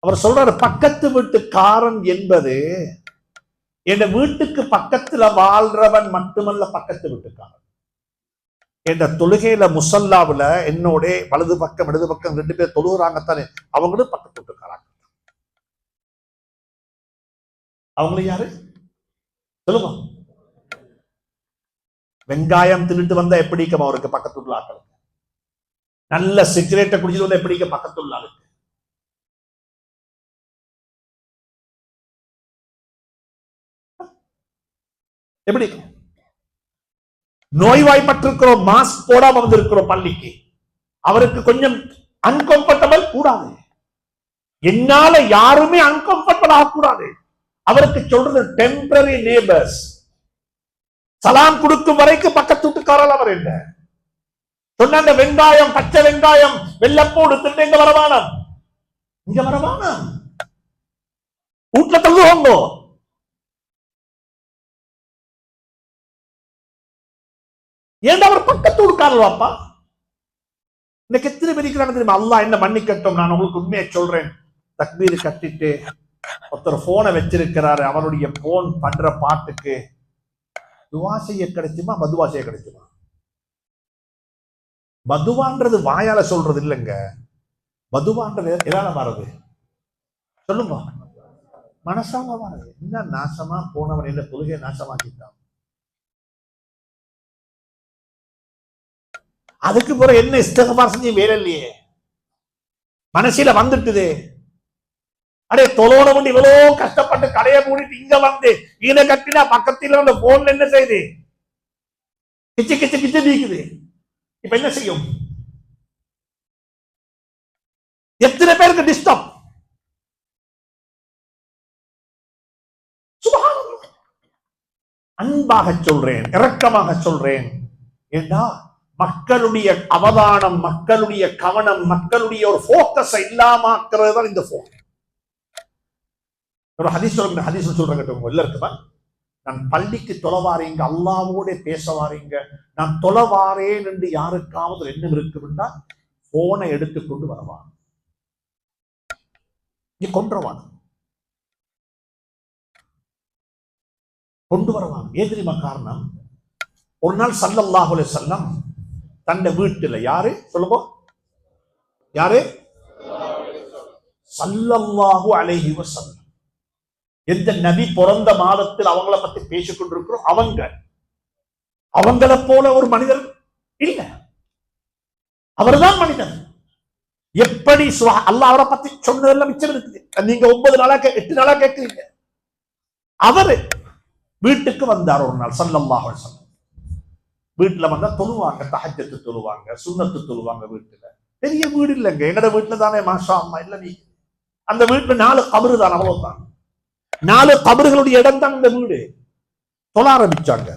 அவர் சொல்றாரு, பக்கத்து வீட்டுக்காரன் என்பது என் வீட்டுக்கு பக்கத்துல வாழ்றவன் மட்டுமல்ல, பக்கத்து வீட்டுக்காரன். என்ற தொழுகையில முசல்லாவுல என்னோட வலது பக்கம் இடது பக்கம் 2 பேர் தொழுகிறாங்கத்தானே, அவங்களும் பக்கத்து வீட்டுக்காராங்க. அவங்களும் யாரு சொல்லுங்க? வெங்காயம் தின்னுட்டு வந்தா எப்படிக்கும் அவருக்கு பக்கத்துள்ள ஆக்களுக்கு, நல்ல சிகரெட்டை குடிச்சிட்டு வந்தா எப்படிக்க பக்கத்துள்ள ஆளுக்கு. எப்படி நோய்வாய்ப்பட்டிருக்கிறோம், மாஸ்க் போடாம வந்திருக்கிறோம் பள்ளிக்கு, அவருக்கு கொஞ்சம் அன்கம்ஃபர்டபிள் கூடாது. என்னால யாருமே அன்கம்ஃபர்டபிள் ஆகக்கூடாது. அவருக்கு சொல்றது டெம்பரரி நேபர்ஸ். சலாம் கொடுக்கும் வரைக்கும் பக்கத்து வீட்டுக்காரல் அவர் என்ன சொன்ன, வெங்காயம், பச்சை வெங்காயம், வெள்ளப்பூடு திண்டு இங்க வரவானம், இங்க வரவானம், வீட்டுல தள்ளுவாங்க. ஏன் அவர் பக்கத்து வீட்டுக்காரல் வாப்பா. இன்னைக்கு எத்தனை பேர் இருக்கிறாங்க தெரியுமா? அல்லாஹ் என்ன மன்னிக்கட்டும், நான் உங்களுக்கு உண்மையை சொல்றேன். தக்பீர் கட்டிட்டு ஒருத்தர் போனை வச்சிருக்கிறாரு, அவருடைய போன் பண்ற பாட்டுக்கு துவா செய்ய கிடைக்குமா, பதுவா செய்ய கிடைக்குமா? பதுவான்றது வாயால சொல்றது இல்லைங்க. பதுவான்றது எதால மாறுது சொல்லுங்க? மனசால மாறுது. என்ன நாசமா போனவன் என்ன தொழுகை நாசமாக்கிட்டான். அதுக்கு பிறகு என்ன இஸ்திக்பார் செஞ்சு வேலை இல்லையே, மனசில வந்துட்டுது. அடே தொழோட முடி இவ்வளவு கஷ்டப்பட்டு கடையை மூடிட்டு இங்க வந்து ஈன கட்டினா பக்கத்தில் அந்த போன்ல என்ன செய்யுது, கிச்சு கிச்சு கிச்சு நீக்குது. இப்ப என்ன செய்யும்? எத்தனை பேருக்கு டிஸ்டர்ப். அன்பாக சொல்றேன், இரக்கமாக சொல்றேன். ஏண்டா மக்களுடைய அவதானம், மக்களுடைய கவனம், மக்களுடைய ஒரு போக்கஸை இல்லாமக்கிறது தான் இந்த போன். ஒரு ஹதீஸ் சொல்றாங்க எல்லாருக்குமா, நான் பள்ளிக்கு தொலைவாரீங்க, அல்லாவோட பேச வாரீங்க, நான் தொலைவாரேன் என்று யாருக்காவது எண்ணம் இருக்கும்னா போனை எடுத்துக்கொண்டு வரவான், நீ கொண்டுவான், கொண்டு வரவான். ஏன் தெரியுமா காரணம்? ஒரு நாள் ஸல்லல்லாஹு அலைஹி வஸல்லம் தன்னை வீட்டுல, யாரு சொல்லுங்க, யாரு? ஸல்லல்லாஹு அலைஹி வஸல்லம். எந்த நபி பிறந்த மாதத்தில் அவங்கள பத்தி பேசிக் கொண்டிருக்கிறோம், அவங்கள போல ஒரு மனிதர் இல்ல, அவர்தான் மனிதன். எப்படி அல்லாஹ் அவரை பத்தி சொன்னதெல்லாம் மிச்சம் இருக்குது. நீங்க 9 நாளா 8 நாளா கேட்கிறீங்க. அவரு வீட்டுக்கு வந்தார் ஒரு நாள் ஸல்லல்லாஹு அலைஹி வஸல்லம். வீட்டுல வந்தா தொழுவாங்க, தஹஜ்ஜத் தொழுவாங்க, சுன்னத்து தொழுவாங்க. வீட்டுல பெரிய வீடு இல்லைங்க, எங்கட வீட்டுல தானே மாஷா அம்மா இல்ல. நீ அந்த வீட்டுல 4 கபரு தான், அவ்வளவுதான். 4 கபர்களுடைய இடம் தான் இந்த வீடு. தொழ ஆரம்பிச்சாங்க.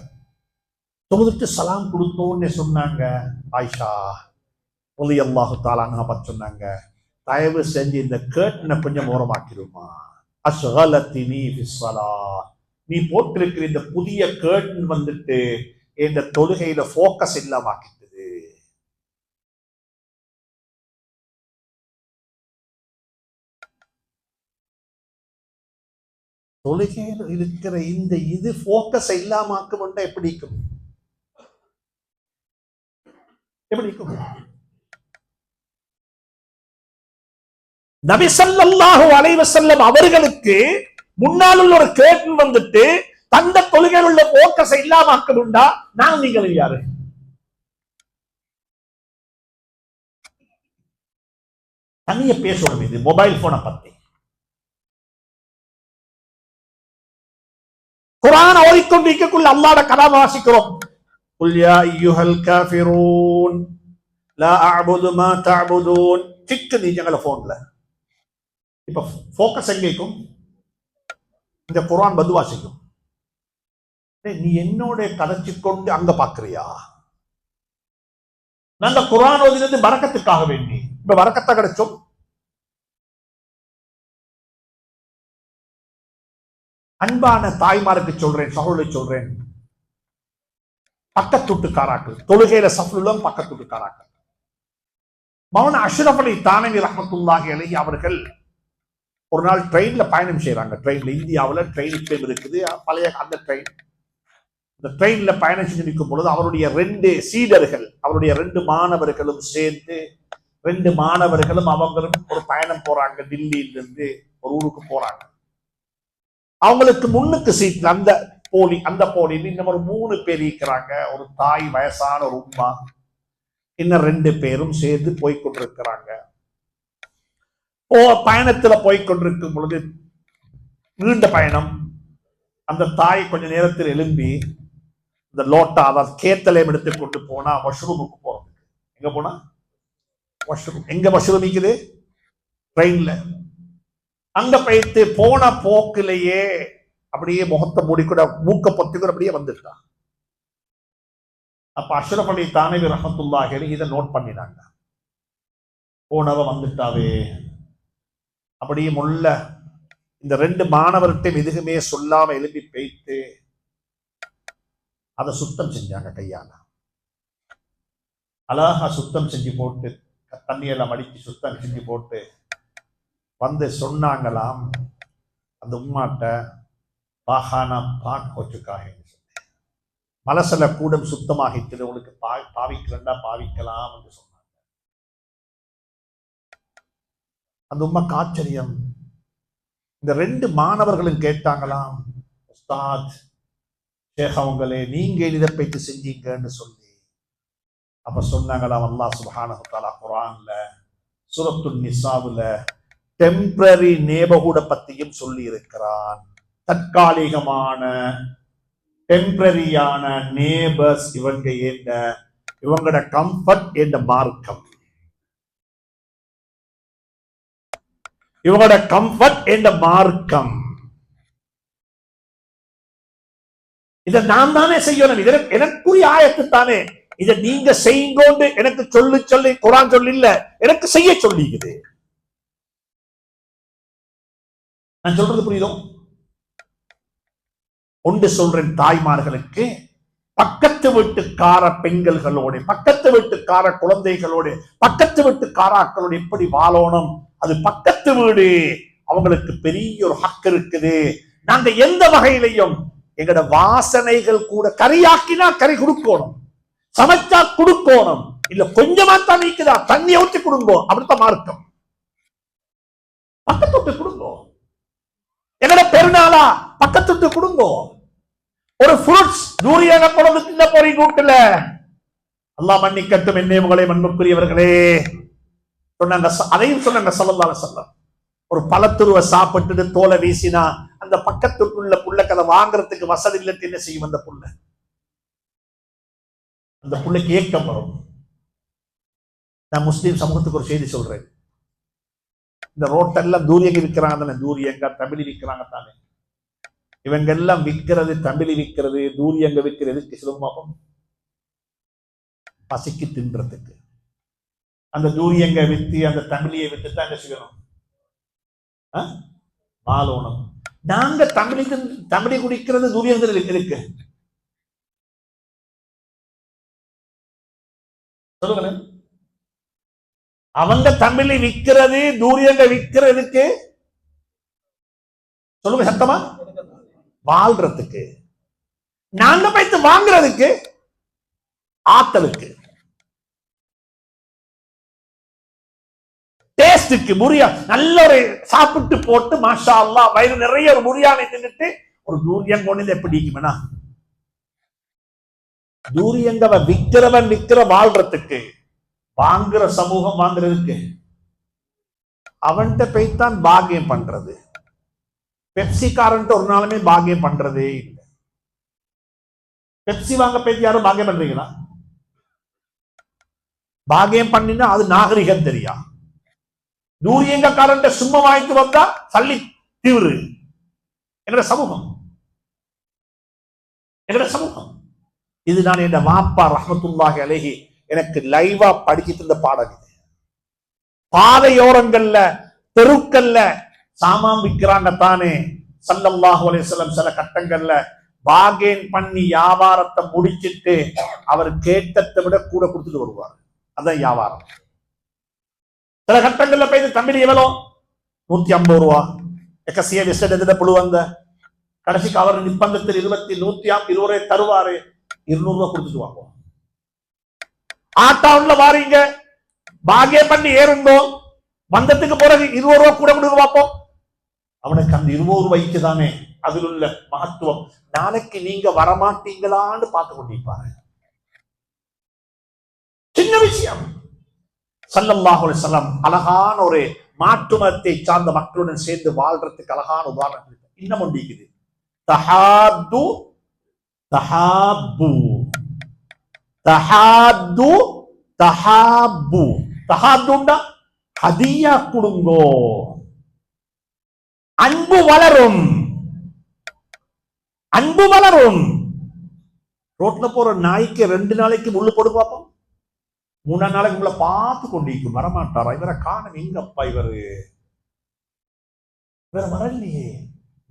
தொழுதுட்டு சலாம் கொடுத்தோன்னு சொன்னாங்க, ஆயிஷா ரலியல்லாஹு தஆலா அன்ஹா பத்தி சொன்னாங்க, தயவு செஞ்சு இந்த கேர்டனை கொஞ்சம் ஓரமாக்கிடுமா, அஷ்கலத்தினி ஃபிஸ்ஸலாத். நீ போட்டிருக்கிற இந்த புதிய கேர்டன் வந்துட்டு இந்த தொழுகையில போக்கஸ் இல்லாம ஆக்கிட்டது. தொழுகையில் இருக்கிற இந்த இது போக்கஸ் இல்லாம ஆக்க எப்படிக்கும், எப்படிக்கும்? நபி ஸல்லல்லாஹு அலைஹி வஸல்லம் அவர்களுக்கு முன்னால் உள்ள ஒரு கேர்டன் வந்துட்டு தந்த தொழுகையில் உள்ள போக்கஸ் இல்லாம ஆக்கணும்டா நான் நீங்கள் யாரு? தனிய பேசணும் இது மொபைல் போனை பத்தி. குர்ஆன் ஓதிக்கொண்டிருக்கக்குள்ள அல்லாஹ்வோட கலாம் வாசிக்கிறோம். குல் யா அய்யுஹல் காஃபிரூன் லா அஅபுது மா தஅபுதூன். சிக்கு நீங்கள போன்ல இப்ப ஃபோக்கஸ் எங்கேக்கும் இந்த குர்ஆன் பது வாசிக்கும். நீ என்னோட கதைச்சு கொண்டு அங்க பாக்குறியா? நாங்க குர்ஆன் ஓதினது பரக்கத்துக்காக வேண்டி. இப்ப பரக்கத்தா கிடைச்சோம். அன்பான தாய்மாருக்கு சொல்றேன், சகோதரி சொல்றேன், பக்கத்துட்டுக்காராக்கள் தொழுகையில சஃபுல்லும் பக்கத்துட்டுக்காராக்கள். மௌன அஷ்ரஃப் அலி தானவி ரஹ்மத்துல்லாஹி அலைஹி அவர்கள் ஒரு நாள் ட்ரெயின்ல பயணம் செய்யறாங்க. ட்ரெயின்ல இந்தியாவில் ட்ரெயின் இப்போ இருக்குது, பழைய அந்த ட்ரெயின். இந்த ட்ரெயின்ல பயணம் செஞ்சு நிற்கும் பொழுது அவருடைய 2 சீடர்கள், அவருடைய 2 மாணவர்களும் சேர்ந்து 2 மாணவர்களும் அவங்களும் ஒரு பயணம் போறாங்க. டில்லியிலிருந்து ஒரு ஊருக்கு போறாங்க. அவங்களுக்கு முன்னுக்கு சீட்ல அந்த போலியில் இன்னும் ஒரு 3 பேர் இருக்கிறாங்க. ஒரு தாய், வயசான ஒரு உம்மா, இன்னும் 2 பேரும் சேர்ந்து போய்கொண்டிருக்கிறாங்க. பயணத்துல போய்கொண்டிருக்கும் பொழுது நீண்ட பயணம். அந்த தாய் கொஞ்ச நேரத்தில் எழும்பி இந்த லோட்டா, அதாவது கேத்தலையும் எடுத்து கொண்டு போனா வாஷ்ரூமுக்கு போறதுக்கு. எங்க போனா? வாஷ்ரூம். எங்க வாஷ்ரூம் இருக்குது? ட்ரெயின்ல. அங்க போயிட்டு போன போக்கிலேயே அப்படியே முகத்தை மூடிக்கூட மூக்க பொத்தி கூட அப்படியே வந்துட்டா. அப்ப அஷ்ரஃப் அலி தானவி ரஹ்மத்துல்லாஹி அலைஹி இதை நோட் பண்ணினாங்க. போனவ வந்துட்டாவே அப்படியே முள்ள இந்த 2 மாணவர்கிட்ட எதுவுமே சொல்லாம எழுப்பி போயிட்டு அதை சுத்தம் செஞ்சாங்க. கையால அழகா சுத்தம் செஞ்சு போட்டு, தண்ணியெல்லாம் அடிச்சு சுத்தம் செஞ்சு போட்டு வந்து சொன்னாங்களாம் அந்த உம்மாட்ட, பாகானா பாக் வச்சுக்காக மலசல கூடம் சுத்தமாகிட்டு உங்களுக்கு பாவிக்கலண்டா பாவிக்கலாம் என்று சொன்னாங்க. அந்த உம்மாக்கு ஆச்சரியம். இந்த 2 மாணவர்களும் கேட்டாங்களாம், உஸ்தாத் ஷேக் அவங்களே, நீங்க இதை பற்றி செஞ்சீங்கன்னு சொல்லி. அப்ப சொன்னாங்களாம், அல்லாஹ் சுப்ஹானஹு வ தஆலா குர்ஆன்ல சூரத்துன் நிசாவுல டெம்பரரி நேபர்ஹுட் பத்தியும் சொல்லி இருக்கிறான். தற்காலிகமான டெம்பரரியான நேபர்ஸ் இவங்களோட கம்ஃபர்ட் என்ற மார்க்கம், இவங்களோட கம்ஃபர்ட் என்ற மார்க்கம். இதை நான் தானே செய்யணும், எனக்குரிய ஆயத்து தானே. இதை நீங்க செய்யுங்கோண்டு எனக்கு சொல்லி குர்ஆன் சொல்லி இல்ல, எனக்கு செய்ய சொல்லிக்குது. நான் சொல்றது புரியுதோ? ஒன்று சொல்றேன் தாய்மார்களுக்கு, பக்கத்து வீட்டுக்கார பெண்களோடு, பக்கத்து வீட்டுக்கார குழந்தைகளோடு, பக்கத்து வீட்டுக்காராக்களோடு எப்படி வாழணும், அது பக்கத்து வீடு, அவங்களுக்கு பெரிய ஒரு ஹக்கு இருக்குது. நாங்க எந்த வகையிலையும் எங்கட வாசனைகள் கூட கறியாக்கினா கறி கொடுக்கணும், சமைச்சா கொடுக்கணும். இல்ல கொஞ்சமா தான் நீக்குதா தண்ணியை ஊற்றி கொடுங்கோ, அப்படித்தான் மார்க்கம். பக்கத்து விட்டு கொடுங்கோ. எங்கட பெருநாளா பக்கத்து விட்டு கொடுங்கோ. ஒரு ஃப்ரூட்ஸ் தூரியாக கொண்டு தின்ன போறீங்க வீட்டுல, அல்லாஹ் மன்னிக்கட்டும் என்னே உங்களை மண்ணுக்குரியவர்களே சொன்னாங்க. அதையும் சொன்னாங்க ஸல்லல்லாஹு அலைஹி வஸல்லம். ஒரு பழத்துருவ சாப்பிட்டுட்டு தோலை வீசினா அந்த பக்கத்துக்குள்ள புள்ள கதை வாங்குறதுக்கு வசதி இல்லை, என்ன செய்யும் அந்த புள்ள? அந்த புள்ளைக்கு ஏக்கம் வரும். நான் முஸ்லீம் சமூகத்துக்கு ஒரு செய்தி சொல்றேன். இந்த ரோட்டெல்லாம் தூரியங்க விற்கிறாங்க தானே, தூரியங்க தமிழி விற்கிறாங்க தானே. இவங்க எல்லாம் விற்கிறது, தமிழி விற்கிறது, தூரியங்க விற்கிறதுக்கு சிலம்பாபம் பசிக்கு தின்றதுக்கு. அந்த தூரியங்க வித்து அந்த தமிழியை வித்து தான் என்ன செய்யணும்? வாழணும். நாங்க தமிழி குடிக்கிறது தூரியங்கள் இருக்கு. சொல்லுங்களேன். அவங்க தமிழை விற்கிறது, தூரியங்க விற்கிறதுக்கு, சொல்லுங்க சத்தமா, வாழ்றதுக்கு. நாங்க போய்த்து வாங்குறதுக்கு, ஆத்தலுக்கு, டேஸ்டுக்கு. முரியா நல்ல ஒரு சாப்பிட்டு போட்டு மாஷா அல்லாஹ் வயிறு நிறைய ஒரு முரியானை தின்னுட்டு ஒரு தூரியம் கொண்டு எப்படி இருக்குமேனா, தூரியங்க விற்கிறவன் விற்கிற வாழ்றதுக்கு, வாங்குற சமூகம் வாங்குறதுக்கு. அவன்கிட்ட போய்த்தான் பாக்கியம் பண்றது. பெப்சிக்காரன்ட்டு ஒரு நாளுமே பாக்கியம் பண்றதே இல்லை. பெப்சி வாங்க போய் யாரும் பாக்கியம் பண்றீங்களா? பாக்கியம் பண்ணினா அது நாகரிகம் தெரியா. நூறியங்கக்காரன் சும்மா வாங்கிட்டு வந்தா சல்லி தீவிர எங்கட சமூகம், எங்கட சமூகம். இது நான் என் வாப்பா ரஹ்மத்துல்லாஹி அலைஹி எனக்கு லைவா படிச்சிட்டு இருந்த பாடம். இது பாதையோரங்கள்ல தெருக்கல்ல சாமான் விற்கிறாங்க தானே. ஸல்லல்லாஹு அலைஹி வஸல்லம் சில கட்டங்கள்ல பாகேன் பண்ணி வியாபாரத்தை முடிச்சிட்டு அவர் கேட்டதை விட கூட கொடுத்துட்டு வருவார். அதான் வியாபாரம். சில கட்டங்கள்ல போய் தமிழ் எவ்வளோ 150 ரூபா எக்கசிய விசேட புழுவந்த கடைசிக்கு அவர் நிர்பந்தத்தில் 120 தருவாரு. 200 ரூபாய் கொடுத்துட்டு வாங்குவோம். ஆட்டோன்ல வாரீங்க, பாகே பண்ணி ஏறுங்கோ, வந்ததுக்கு பிறகு 20 ரூபாய் கூட கொடுக்க பார்ப்போம். அவனுக்கு அந்த 20 ரூபாய்க்கு தானே அதில் உள்ள மகத்துவம். நாளைக்கு நீங்க வரமாட்டீங்களான்னு பார்த்து கொண்டிருப்பாரு. சின்ன விஷயம். ஸல்லல்லாஹு அலைஹி வஸல்லம் அழகான ஒரு மாற்று மதத்தை சார்ந்த மக்களுடன் சேர்ந்து வாழ்றதுக்கு அழகான உதாரணம் இன்னும் ஒன்று இருக்குது. தஹாது தஹாபு தஹாது தஹாபு. தஹாதுண்டா ஹதியா கொடுங்கோ, அன்பு வளரும், அன்பு வளரும். ரோட்ல போற நாய்க்கு 2 நாளைக்கு முள்ளு போடு பார்ப்போம், 3ஆம் நாளைக்கு உங்களை பார்த்து கொண்டிருக்கும். வரமாட்டாரா? இவரை காணும், எங்கப்பா இவரு, வேற வரலையே.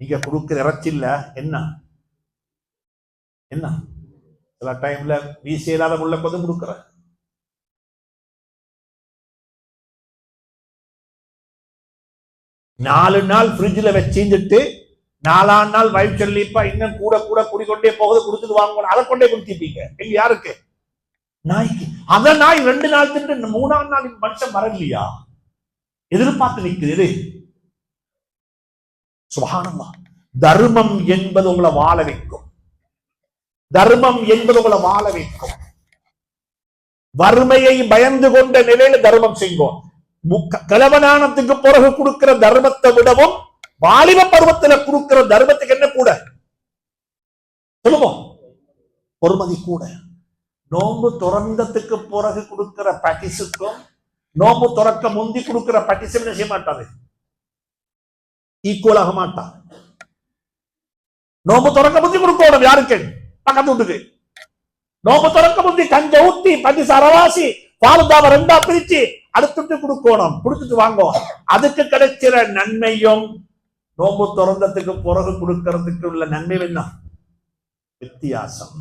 நீங்க கொடுக்கிற இறைச்சில்ல என்ன என்ன சில டைம்ல வீசி இல்லாத முள்ள கொண்டு கொடுக்குற. நாலு நாள் ஃப்ரிட்ஜ்ல வச்சுட்டு 4ஆம் நாள் வயிறு சொல்லிப்பா இன்னும் கூட கூட குடிக்கொண்டே போகுது, குடிச்சிட்டு வாங்க, அதை கொண்டே குடிச்சிப்பீங்க. எங்க யாருக்கு? நாய்க்கு. அத நாய் 2 நாள் திட்டு 3ஆம் நாள் மனுஷன் வரலையா? எதிர்பார்த்து நிற்குது. சுப்ஹானல்லாஹ். தர்மம் என்பது உங்களை வாழ வைக்கும். தர்மம் என்பது உங்களை வாழ வைக்கும். வறுமையை பயந்து கொண்ட நிலையில தர்மம் செய்வோம். கிழவனானத்துக்கு பிறகு கொடுக்கிற தர்மத்தை விடவும் வாலிப பருவத்தில் கொடுக்கிற தர்மத்துக்கு என்ன கூட சொல்லுவோம், பொறுமதி கூட. நோம்பு துறந்ததுக்கு பிறகு கொடுக்கிற பட்டிசுக்கும் நோம்பு துறக்க முந்தி கொடுக்கிற பட்டிசும் என்ன செய்ய மாட்டாது, ஈக்குவல் ஆக மாட்டான். நோம்பு துறக்க முந்தி கொடுக்கணும் யாருக்கு? பக்கத்து வீட்டுக்கு. நோம்பு துறக்க முந்தி கஞ்ச ஊத்தி பட்டிசு அரவாசி பாலுதாவ 2ஆ பிரிச்சு அடுத்துட்டு கொடுக்கணும், கொடுத்துட்டு வாங்குவோம். அதுக்கு கிடைக்கிற நன்மையும் நோம்பு திறந்ததுக்கு பிறகு கொடுக்கறதுக்கு உள்ள நன்மை என்ன வித்தியாசம்.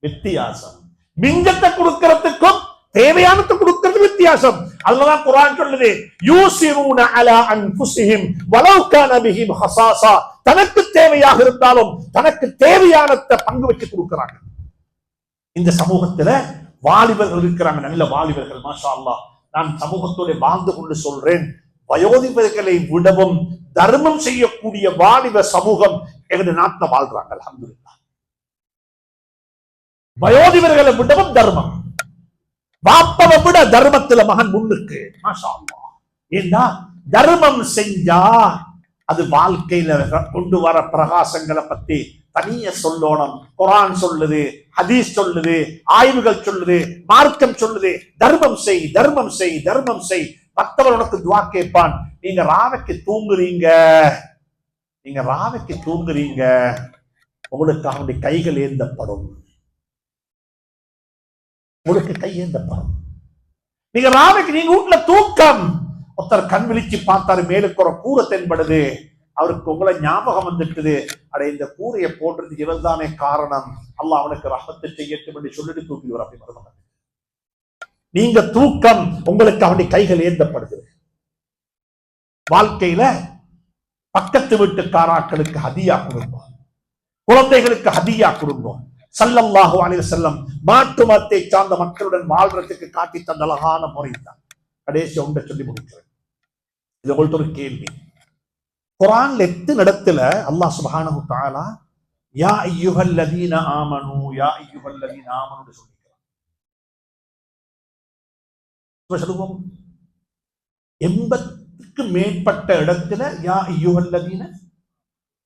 வித்தியாசம். மிஞ்சத்தை கொடுக்கறதுக்கும் தேவையானதை கொடுக்கிறது வித்தியாசம். அதுதான் குர்ஆன் சொல்லுது, யூசிரூன அலா அன்ஃபுஸிஹிம் வலவ் கான பிஹிம் ஹஸாஸா. தனக்கு தேவையாக இருந்தாலும் தனக்கு தேவையானதை பங்கு வச்சு கொடுக்கறாங்க. இந்த சமூகத்துல வாலிபர்கள் இருக்கிறாங்க, நல்ல வாலிபர்கள், மாஷா அல்லாஹ். நான் சமூகத்தோட வாழ்ந்து கொண்டு சொல்றேன், வயோதிபர்களை விடவும் தர்மம் செய்யக்கூடிய வாலிப சமூகம் எங்க நாட்டில் வாழ்றாங்க. அல்ஹம்துலில்லாஹ். வயோதிபர்களை விடவும் தர்மம், வாப்பவை விட தர்மத்துல மகன் முன்னுக்கு. மாஷா அல்லாஹ். ஏன்னா தர்மம் செஞ்சா அது வாழ்க்கையில கொண்டு வர பிரகாசங்களை பத்தி தனிய சொல்லணும். குர்ஆன் சொல்லுது, ஹதீஸ் சொல்லுது, ஆய்வுகள் சொல்லுது, மார்க்கம் சொல்லுது. தர்மம் செய், தர்மம் செய், தர்மம் செய். மற்றவர் உனக்கு துவா கேட்பான். நீங்க ராவைக்கு தூங்குறீங்க, நீங்க ராவைக்கு தூங்குறீங்க, உங்களுக்கு அவனுடைய கைகள் ஏந்தப்படும், உங்களுக்கு கை ஏந்தப்படும். நீங்க ராவைக்கு நீங்க வீட்டுல தூக்கம், ஒருத்தர் கண் விழிச்சு பார்த்தாரு, மேலுக்கு ஒரு கூரை தென்படுது, அவருக்கு உங்களை ஞாபகம் வந்துட்டுது, அட இந்த கூரையை போடுறதுக்கு இவர் தானே காரணம், அல்லாஹ் அவனுக்கு ரஹ்மத்தை செய்யட்டும் என்று சொல்லிட்டு தூக்கி அப்படி மருமகன். நீங்க தூக்கம், உங்களுக்கு அவனுடைய கைகள் ஏந்தப்படுது. வாழ்க்கையில பக்கத்து வீட்டுக்காராக்களுக்கு ஹதியா கொடுப்போம், குழந்தைகளுக்கு ஹதியா கொடுப்போம். ஸல்லல்லாஹு அலைஹி வஸல்லம் மாற்று மதத்தை சார்ந்த மக்களுடன் வாழ்றதுக்கு காட்டி தந்த அழகான முறை தான். கடைசி ஒன்றை சொல்லி முடிக்கிறேன். இது உங்கள்ட்ட ஒரு கேள்வி. குர்ஆன்ல 8 இடத்துல அல்லாஹ் சுப்ஹானஹு வ தஆலா யா அய்யுஹல்லதீன ஆமனூ யா அய்யுஹல்லதீன ஆமனூ சொல்லிக்கிறான். சொல்லுவோம், 80க்கு மேற்பட்ட இடத்துல யா அய்யுஹல்லதீன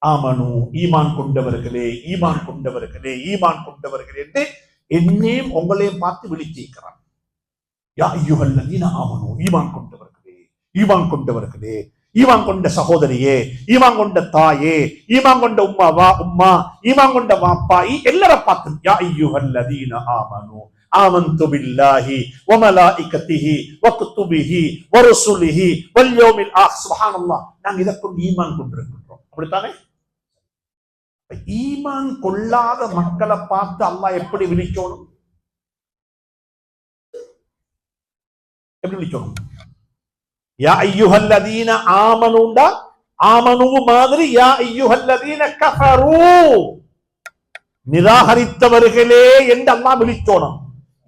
ஆமனு ஈமான் கொண்டவர்களே, ஈமான் கொண்டவர்களே, ஈமான் கொண்டவர்களே என்று என்னையும் உங்களையும் பார்த்து விழிச்சிருக்கிறான். யா அய்யுஹல்லதீன ஆமனு, ஈமான் கொண்டவர்களே, ஈமான் கொண்டவர்களே, ஈமான் கொண்ட சகோதரியே, ஈமான் கொண்ட தாயே, ஈமான் கொண்ட உம்மா, ஈமான் கொண்ட வாப்பா, எல்லார பார்த்து யா அய்யுஹல்லதீன ஆமனு ஆமன்து பில்லாஹி வ மலாயிகத்திஹி வ குதுபிஹி வ ருசுலிஹி வல் யௌமில் ஆഖിർ. சுப்ஹானல்லாஹ், நாங்க இதற்கு ஈமான் கொண்டிருக்கிறோம். அப்படித்தானே? ஈமான் கொள்ளாத மக்களை பார்த்து அல்லாஹ் எப்படி விழிக்கணும்? எப்படி விழிக்கணும்? யா அய்யுஹல்லதீன ஆமனுண்டா ஆமனு மாதிரி யா அய்யுஹல்லதீன கஃபரு, நிராகரித்தவர்களே என்று அல்லாஹ் விழிக்கணும்.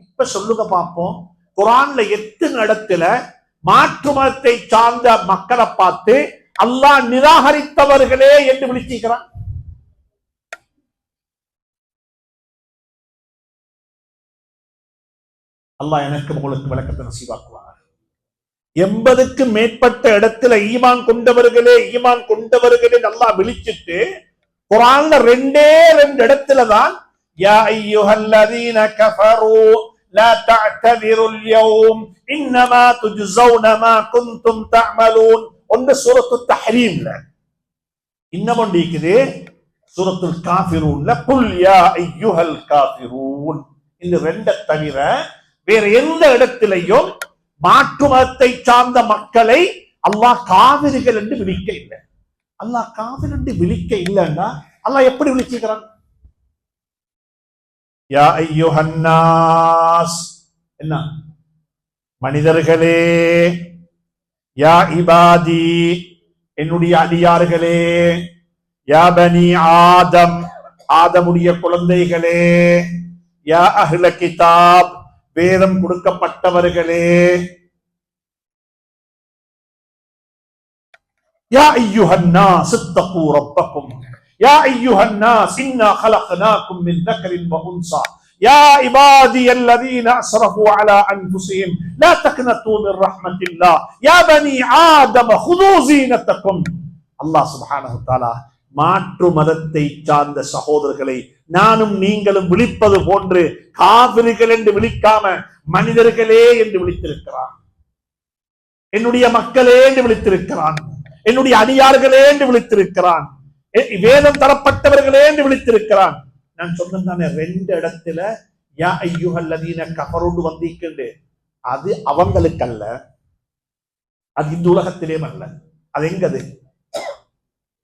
இப்ப சொல்லுங்க பார்ப்போம், குர்ஆன்ல எத்தனை இடத்துல மாற்று மதத்தை சார்ந்த மக்களை பார்த்து அல்லாஹ் நிராகரித்தவர்களே என்று விழிச்சிக்கிறான்? அல்லாஹ் எனக்கு உங்களுக்கு விளக்கத்தை நசீபாக்குவார். 80க்கு மேற்பட்ட இடத்துல ஈமான் கொண்டவர்களே, ஈமான் கொண்டவர்களே அல்லாஹ் விழிச்சிட்டு குர்ஆன்ல ரெண்டு இடத்துல தான் யா அய்யுஹல்லதீன கஃபரு லா தஅ்ததிருல் யௌம் இன்னமா துஜ்ஸௌன மா குன்தும் தஅமலூன். ஒன்று சூரத்துத் தஹ்ரீம்ல, இன்னமொன்று இருக்குது சூரத்துல் காஃபிரூன்ல குல் யா அய்யுஹல் காஃபிரூன். இந்த ரெண்டை தவிர வேற எந்த இடத்திலையும் மாற்று மதத்தை சார்ந்த மக்களை அல்லாஹ் காவிரிகள் என்று விழிக்க இல்லை. அல்லாஹ் காவிர் என்று விழிக்க இல்லைன்னா அல்லாஹ் எப்படி விழிச்சுக்கிறான்? யா அய்யுஹன்னாஸ், என்ன மனிதர்களே, யா இபாதி, என்னுடைய அடியார்களே, யா பனி ஆதம், ஆதமுடைய குழந்தைகளே, யா அஹ்ல கிதாப், வேதம் கொடுக்கப்பட்டவர்களே, யா அய்யுஹன்னாஸ் இத்தகூ ரப்பக்கும், யா அய்யுஹன்னாஸ் இன்னா خلقناكم من ذكر وانثى يا عبادي الذين اسرفوا على انفسهم لا تقنطوا من رحمة الله يا بني آدم خذوا زينتكم. அல்லாஹ் சுப்ஹானஹு வ தஆலா மாற்று மதத்தை சார்ந்த சகோதரர்களை நானும் நீங்களும் விழிப்பது போன்று காபிர்கள் என்று விழிக்காம மனிதர்களே என்று விழித்திருக்கிறான். என்னுடைய மக்களே என்று விழித்திருக்கிறான். என்னுடைய அடியார்களே என்று விழித்திருக்கிறான். வேதம் தரப்பட்டவர்களே என்று விழித்திருக்கிறான். நான் சொன்னதானே ரெண்டு இடத்துல யா அய்யுஹல்லதீன கஃபரு வந்திருக்கின்ற, அது அவங்களுக்கு அல்ல, அது இந்த உலகத்திலேயும் அல்ல. அது எங்கது?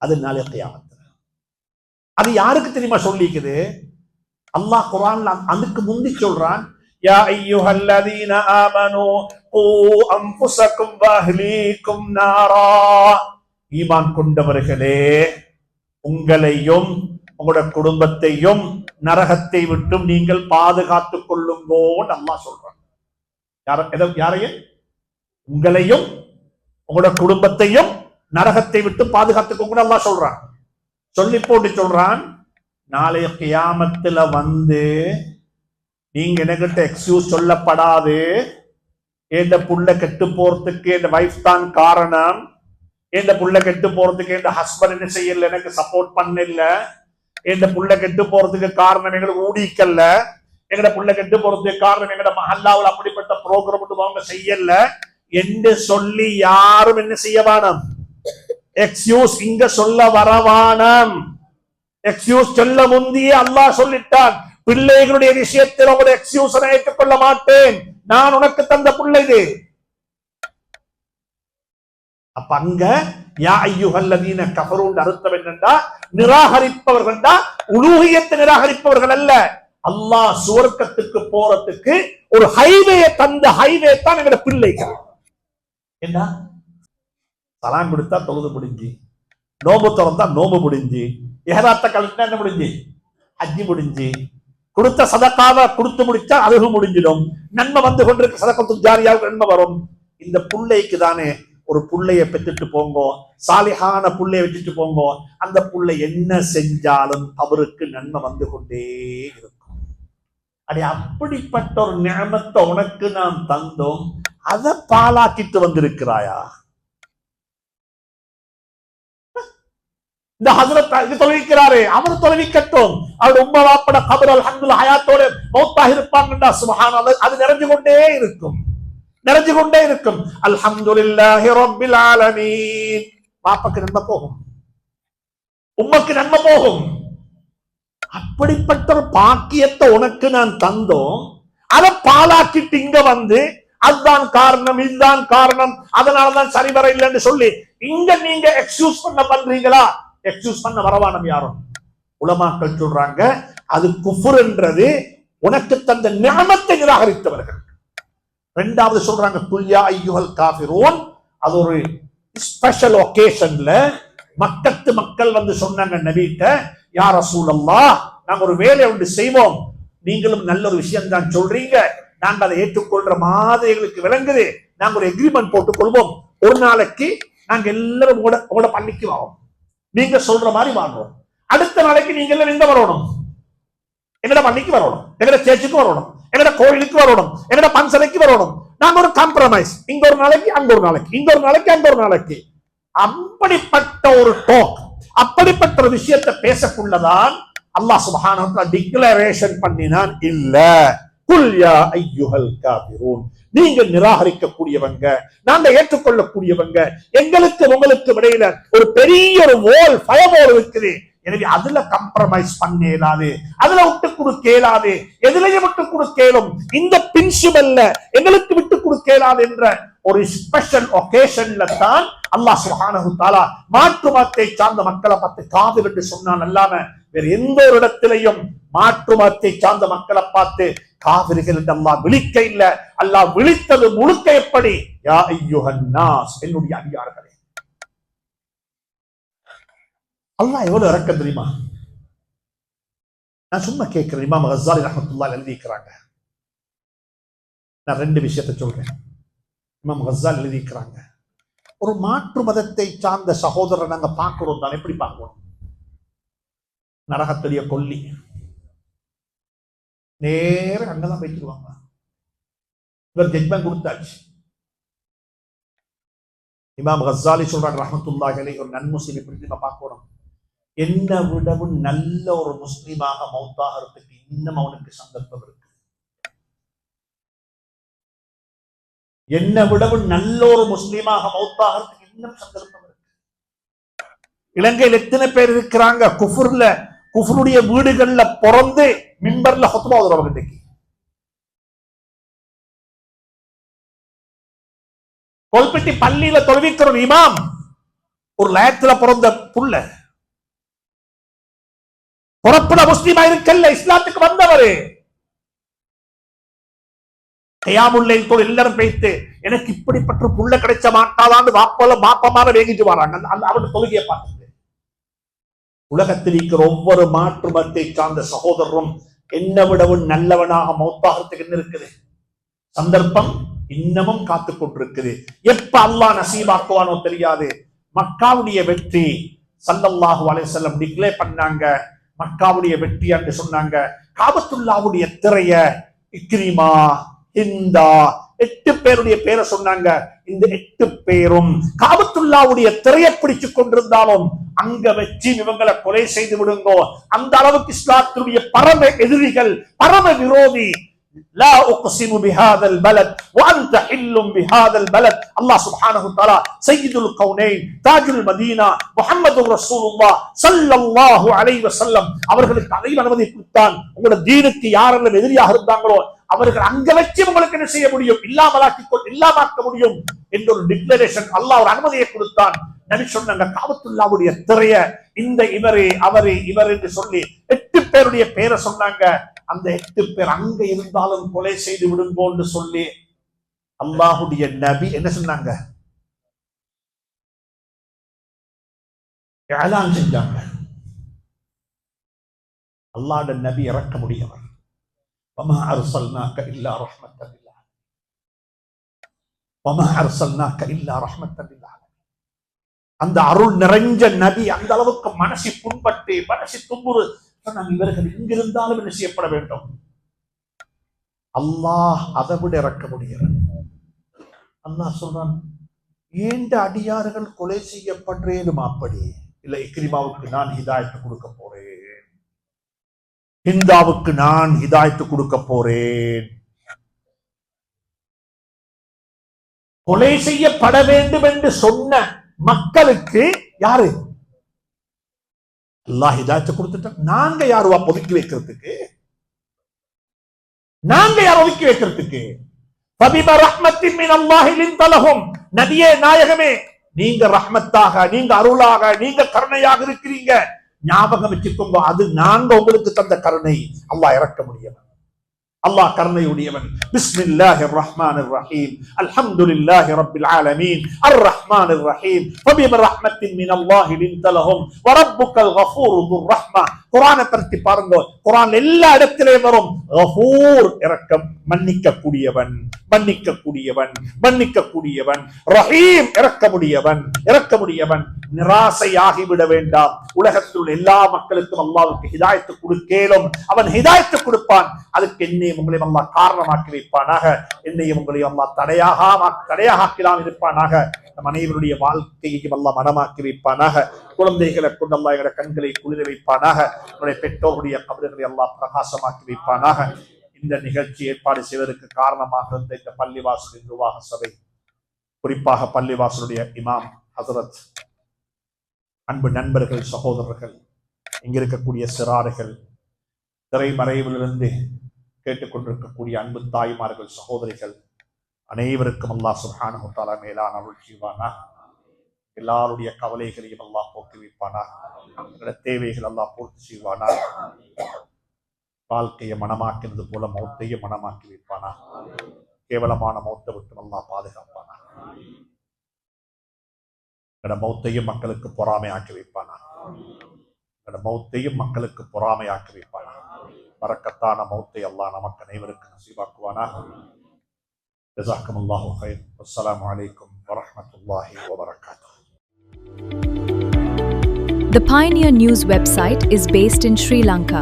அது நாளை கியாமத்துல. அது யாருக்கு தெரியுமா சொல்லிக்குது? அல்லாஹ் குர்ஆன்ல அதுக்கு முந்தி சொல்றான், யா அய்யுஹல்லதீன ஆமனு கூ அன்ஃபுஸக்கும் வ அஹ்லீக்கும் நாரா. ஈமான் கொண்டவர்களே, உங்களையும் உங்களுடைய குடும்பத்தையும் நரகத்தை விட்டும் நீங்கள் பாதுகாத்துக் கொள்ளுங்கோன்னு அல்லாஹ் சொல்றான். யாரையும்? உங்களையும் உங்களுடைய குடும்பத்தையும் நரகத்தை விட்டு பாதுகாத்துக்கோங்க அல்லாஹ் சொல்றான். சொல்லி போட்டு சொல்றான், நாளைய கியாமத்துல வந்து நீங்க எனக்கிட்ட எக்ஸ்கியூஸ் சொல்லப்படாது. எந்த புள்ள கெட்டு போறதுக்கு என் வைஃப் தான் காரணம், எந்த புள்ள கெட்டு போறதுக்கு எந்த ஹஸ்பண்ட் என்ன செய்யல, எனக்கு சப்போர்ட் பண்ணல, எந்த புள்ள கெட்டு போறதுக்கு காரணம் எங்களுக்கு ஊடிக்கல்ல, எங்கட புள்ள கெட்டு போறதுக்கு காரணம் எங்கட மஹல்லாவில் அப்படிப்பட்ட ப்ரோக்ராம் அவங்க செய்யல என்று சொல்லி யாரும் என்ன செய்ய வேணாம், எக்ஸ்கியூஸ் இங்க சொல்ல வரவானம். எக்ஸ்கியூஸ் சொல்ல முந்தியே அல்லாஹ் சொல்லிட்டான், பிள்ளைகளுடைய விஷயத்தில் அவருடைய எக்ஸ்கியூஸ் ஏற்றுக்கொள்ள மாட்டேன், நான் உனக்கு தந்த பிள்ளை இது. அப்ப அங்க யா அய்யுஹல்லதீன கஃபருன்னு அர்த்தம் என்னன்னா, நிராகரிப்பவர்கள் தான், உலூஹியத்தை நிராகரிப்பவர்கள் அல்ல. அல்லாஹ் சுவர்க்கத்துக்கு போறதுக்கு ஒரு ஹைவே தந்த ஹைவே தான் எங்க பிள்ளைகள். என்ன சலாம் கொடுத்தா தொழுது முடிஞ்சு, நோம்பு திறந்தா நோம்பு முடிஞ்சு, ஏராத்த கழிச்சா என்ன முடிஞ்சு, ஹஜ்ஜி முடிஞ்சு, கொடுத்த சதக்காவை கொடுத்து முடிச்சா அதுவும் முடிஞ்சிடும், நன்மை வந்து கொண்டிருக்க சதக்கத்து ஜாரியாவுக்கு நன்மை வரும். இந்த புள்ளைக்கு தானே ஒரு புள்ளைய பெற்றுட்டு போங்க, சாலிஹான புள்ளைய வச்சுட்டு போங்க, அந்த புள்ளை என்ன செஞ்சாலும் அவருக்கு நன்மை வந்து கொண்டே இருக்கும். அடி அப்படிப்பட்ட ஒரு நியமத்தை உனக்கு நாம் தந்தோம், அதை பாலாக்கிட்டு வந்திருக்கிறாயா? இந்த ஹஜ்ரத் இது தொழுவிக்கிறாரே அவர் தொழுவிக்கட்டும், அவருடைய உம்மா வாப்பட கபர் அல்ஹம்துலில்லாஹ் ஹயாத்தோட மௌத்தாக இருப்பாங்கடா சுப்ஹானல்லாஹ். அது நிறைஞ்சு கொண்டே இருக்கும், நிறைஞ்சு கொண்டே இருக்கும். அல்ஹம்துலில்லாஹி ரப்பில் ஆலமீன். வாப்பக்கு நன்மை போகும், உம்மக்கு நன்மை போகும். அப்படிப்பட்ட ஒரு பாக்கியத்தை உனக்கு நான் தந்தோம், அதை பாலாக்கிட்டு இங்க வந்து அதுதான் காரணம் இதுதான் காரணம் அதனாலதான் சரிவர இல்லைன்னு சொல்லி இங்க நீங்க எக்ஸ்கியூஸ் பண்றீங்களா? எக்ஸ்கியூஸ் பண்ண வரவானம் யாரும். உலமாக்கள் சொல்றாங்க அது குஃபுர் என்றது உனக்கு தந்த நிஅமத்தை நிராகரித்தவர்கள். இரண்டாவது சொல்றாங்க குல் யா அய்யுஹல் காஃபிரூன். அது ஒரு ஸ்பெஷல் ஒகேஷன்ல மக்கள் வந்து சொன்னாங்க நபிட்ட, யா ரசூலல்லாஹ் நாங்க ஒரு வேலை ஒன்று செய்வோம், நீங்களும் நல்ல ஒரு விஷயம் தான் சொல்றீங்க, நாங்க அதை ஏற்றுக்கொள்ற மாதிரி எங்களுக்கு விளங்குது, நாங்க ஒரு எக்ரிமெண்ட் போட்டுக் கொள்வோம், ஒரு நாளைக்கு நாங்க எல்லாரும் உங்களோட பள்ளிக்கு வரோம், நீங்க சொல்ற மாதிரி வாங்குறோம், அடுத்த நாளைக்கு நீங்க எல்லாம் எங்க வரணும்? எங்கட பள்ளிக்கு வரணும், எங்கட சேர்ச்சுக்கு வரணும், எங்கட கோயிலுக்கு வரணும், எங்கட பன்சலைக்கு வரணும். நாங்க ஒரு காம்ப்ரமைஸ், இங்க ஒரு நாளைக்கு அங்க ஒரு நாளைக்கு, இங்க ஒரு நாளைக்கு அங்க ஒரு நாளைக்கு. அப்படிப்பட்ட ஒரு டோக், அப்படிப்பட்ட ஒரு விஷயத்தை பேசக்குள்ளதான் அல்லாஹ் சுப்ஹானஹு வ தஆலா டிக்ளரேஷன் பண்ணினான், இல்ல குல் யா அய்யுஹல் காஃபிரூன், நீங்க நிராகரிக்கக்கூடியவங்க, நாங்க ஏற்றுக்கொள்ளக்கூடியவங்க, எங்களுக்கு உங்களுக்கு இடையில ஒரு பெரிய ஒரு வால் ஃபயர்வால் இருக்குது, எனவே அதுல கம்ப்ரமைஸ் பண்ண இயலாது, அதுல விட்டு கொடுக்க இயலாது, எதிலையும் விட்டு கொடுக்க இயலும், இந்த பிரின்சிபல்ல எங்களுக்கு விட்டு கொடுக்க இயலாது என்ற ஒரு ஸ்பெஷல் ஒகேஷன்ல தான் அல்லாஹ் சுப்ஹானஹு வ தஆலா மாற்று மதத்தை சார்ந்த மக்களை பார்த்து காஃபிர் என்று சொன்னான். அல்லாம வேற எந்த ஒரு இடத்திலையும் மாற்று மதத்தை சார்ந்த மக்களை பார்த்து காஃபிர்கள் என்று அல்லாஹ் விழிக்க இல்ல. அல்லாஹ் விழித்தது முழுக்க எப்படி? யா அய்யுஹன் நாஸ், என்னுடைய அடியார்களே. அல்லாஹ் எவ்வளவு இரக்கம் தெரியுமா? நான் சும்மா கேட்கிறேன். இமாம் கஸ்ஸாலி ரஹ்மத்துல்லாஹி அலைஹி எழுதிக்கிறாங்க, நான் ரெண்டு விஷயத்தை சொல்றேன். இமாம் கஸ்ஸாலி எழுதிக்கிறாங்க, ஒரு மாற்று மதத்தை சார்ந்த சகோதரரை நாங்க பார்க்கிறோம் தான், எப்படி பார்க்கிறோம்? நரகத்துடைய கொல்லி நேர அங்கதான் போயிட்டுருவாங்க. இவர் ஜட்மெண்ட் கொடுத்தாச்சு. இமாம் கஸ்ஸாலி சொல்றாங்க ரஹ்மத்துல்லாஹி அலைஹி, ஒரு நன்முஸ்லிம் எப்படி நம்ம பார்க்கணும், என்ன விடவும் நல்ல ஒரு முஸ்லிமாக மௌத்தாகிறதுக்கு இன்னும் அவனுக்கு சந்தர்ப்பம் இருக்கு. என்ன விடவும் நல்ல ஒரு முஸ்லிமாக மௌத்தாகிறதுக்கு இன்னும் சந்தர்ப்பம் இருக்கு. இலங்கையில் எத்தனை பேர் இருக்கிறாங்க குஃபருடைய வீடுகள்ல பிறந்து மிம்பர்ல ஹுத்பா ஓதுறவங்க. இன்னைக்கு கொல்பட்டி பள்ளியில தொழுவிக்கிற ஒரு இமாம், ஒரு லயத்துல பிறந்த புள்ள, புறப்பட முஸ்லீமா இருக்கல்ல, இஸ்லாத்துக்கு வந்தவரு, கயாமுல்லைல் தொழில் எல்லாரும் பேய்த்து எனக்கு இப்படிப்பட்ட புள்ள கிடைச்ச மாட்டாதான்னு பாப்பமார வேங்கிட்டு வராங்க. அவருடைய தொழுகையை பார்த்து உலகத்தில் இருக்கிற ஒவ்வொரு மாற்று மதத்தை சார்ந்த சகோதரரும் என்ன விடவும் நல்லவனாக மௌத்தாகிறதுக்கு என்ன இருக்குது? சந்தர்ப்பம் இன்னமும் காத்து கொண்டிருக்குது. எப்ப அல்லாஹ் நசீபாக்குவானோ தெரியாது. மக்காவுடைய வெற்றி ஸல்லல்லாஹு அலைஹி வஸல்லம் டிக்ளேர் பண்ணாங்க. மக்காவுடைய வெற்றி என்று சொன்னாங்க. காபத்துல்லாவுடைய திரைய இக்ரிமா, ஹிந்தா, 8 பேருடைய பேரை சொன்னாங்க. இந்த 8 பேரும் காபத்துல்லாவுடைய திரையை பிடிச்சு கொண்டிருந்தாலும் அங்க வச்சு இவங்களை கொலை செய்து விடுங்கோ. அந்த அளவுக்கு இஸ்லாத்துடைய பரம எதிரிகள், பரம விரோதி. லா உக்ஸிமு பிஹாதல் பலத் வ அன்த ஹில்லும் பிஹாதல் பலத். அல்லாஹ் சுப்ஹானஹு வ தஆலா சய்யிதுல் கௌனைன் தாஜுல் மதீனா முஹம்மதுர் ரசூலுல்லாஹ் ஸல்லல்லாஹு அலைஹி வஸல்லம் அவர்களுக்கு அதையும் அனுமதி கொடுத்தான். உங்களோட தீனுக்கு யாரெல்லாம் எதிரியாக இருந்தாங்களோ அவர்கள் அங்க வச்சு உங்களுக்கு என்ன செய்ய முடியும்? இல்லாமாக்க முடியும் என்ற ஒரு டிக்ளரேஷன், அல்லாஹ் ஒரு அனுமதியை கொடுத்தான். நபி சொன்னாங்க காபத்துல்லாவுடைய திரைய இந்த இவர் என்று சொல்லி 8 பேருடைய பேரை சொன்னாங்க. அந்த 8 பேர் அங்க இருந்தாலும் கொலை செய்து விடுங்கோன்னு சொல்லி அல்லாஹுடைய நபி என்ன சொன்னாங்க? ஏலான் செஞ்சாங்க. அல்லாஹ்வுடைய நபி இறக்க முடியவர். وما أرسلناك إلا رحمة للعالمين وما أرسلناك إلا رحمة للعالمين. அந்த அருள் நிறைஞ்ச நபி அந்த அளவுக்கு மனசு புண்பட்டு மனசு தும்புறு சொன்னாங்க, இவர்கள் எங்கிருந்தாலும் என்ன செய்யப்பட வேண்டும்? அல்லாஹ் அதை விட இறக்க முடியாது. அல்லாஹ் சொல்றான், ஏண்ட அடியார்கள் கொலை செய்யப்படுறேனும் அப்படி இல்ல இக்ரிமாவுக்கு நான் ஹிதாயத்து கொடுக்க போறேன், ஹிந்தாவுக்கு நான் ஹிதாயத்து கொடுக்க போறேன். கொலை செய்யப்பட வேண்டும் என்று சொன்ன மக்களுக்கு யாரு அல்லாஹ் ஹிதாயத்தை கொடுத்துட்டான். நாங்க யாருவா ஒதுக்கி வைக்கிறதுக்கு? நாங்க யார் ஒதுக்கி வைக்கிறதுக்கு? ஃபபிமா ரஹ்மத்தின் மின் அல்லாஹி லின்த லஹும். நபியே நாயகமே, நீங்க ரஹ்மத்தாக, நீங்க அருளாக, நீங்க கருணையாக இருக்கிறீங்க. ஞாபகம் வச்சுக்கோங்க, அது நாங்க உங்களுக்கு தந்த கருணை. அல்லாஹ் இறக்க முடியும். அல்லாஹ் கருணையுடையவன். பிஸ்மில்லாஹிர் ரஹ்மானிர் ரஹீம். அல்ஹம்துலில்லாஹி ரப்பில் ஆலமீன். அர் ரஹ்மானிர் ரஹீம். ஃபபிமா ரஹ்மத்தின் மின் அல்லாஹி லின்த லஹும் வ ரப்புக்கல் கஃபூரு துர் ரஹ்மா. குர்ஆனை பற்றி பாருங்க, குர்ஆன் எல்லா இடத்திலேயும் வரும். கஃபூர் இரக்கம், மன்னிக்க கூடியவன், மன்னிக்க கூடியவன், மன்னிக்க கூடியவன். ரஹீம் இரக்கமுடையவன், இரக்கமுடையவன். நிராசையாகி விட வேண்டாம். உலகத்தில் உள்ள எல்லா மக்களுக்கும் அல்லாஹ்வுக்கு ஹிதாயத்து கொடுக்கேலும், அவன் ஹிதாயத்து கொடுப்பான். அதுக்கு என்னையும் உங்களையும் அல்லாஹ் காரணமாக்கி வைப்பானாக. என்னையும் உங்களையும் அல்லாஹ் தடையாக்கலாம் இருப்பானாக. நம் அனைவருடைய வாழ்க்கையையும் அல்லாஹ் மனமாக்கி வைப்பானாக. குழந்தைகளை கொண்டு அல்லாஹ் எங்களுடைய கண்களை குளிர வைப்பானாக. நம்முடைய பெற்றோருடைய கபறுகளை அல்லாஹ் பிரகாசமாக்கி வைப்பானாக. இந்த நிகழ்ச்சி ஏற்பாடு செய்வதற்கு காரணமாக இருந்த இந்த பள்ளிவாசலின் நிர்வாக சபை, குறிப்பாக பள்ளிவாசலுடைய இமாம் ஹசரத், அன்பு நண்பர்கள், சகோதரர்கள், இங்கிருக்கக்கூடிய சிறார்கள், திரைமறைவிலிருந்து கேட்டுக்கொண்டிருக்கக்கூடிய அன்பு தாய்மார்கள், சகோதரிகள் அனைவருக்கும் அல்லாஹ் சுப்ஹானஹு வ தஆலா மேலான அருள் செய்வானாக. எல்லாருடைய கவலைகளையும் அல்லாஹ் போக்கி வைப்பானாக. எங்களுடைய தேவைகள் அல்லாஹ் பூர்த்தி செய்வானாக. வாழ்க்கையை மனமாக்கினது போல மௌத்தையும் மனமாக்கி வைப்பானாக. கேவலமான மௌத்தை விட்டு அல்லாஹ் பாதுகாப்பானாக. எங்களோட மௌத்தையும் மக்களுக்கு பொறாமையாக்கி வைப்பானாக. எங்களோட மௌத்தையும் மக்களுக்கு பொறாமையாக்கி வைப்பானாக. பரக்கத்தான மௌத்தை அல்லாஹ் நமக்கு அனைவருக்கு நசீபாக்குவானாக. ஜஸாக்குமுல்லாஹு கைர். அஸ்ஸலாமு அலைக்கும் வரஹ்மத்துல்லாஹி வபரகாத்துஹு. The Pioneer News website is based in Sri Lanka.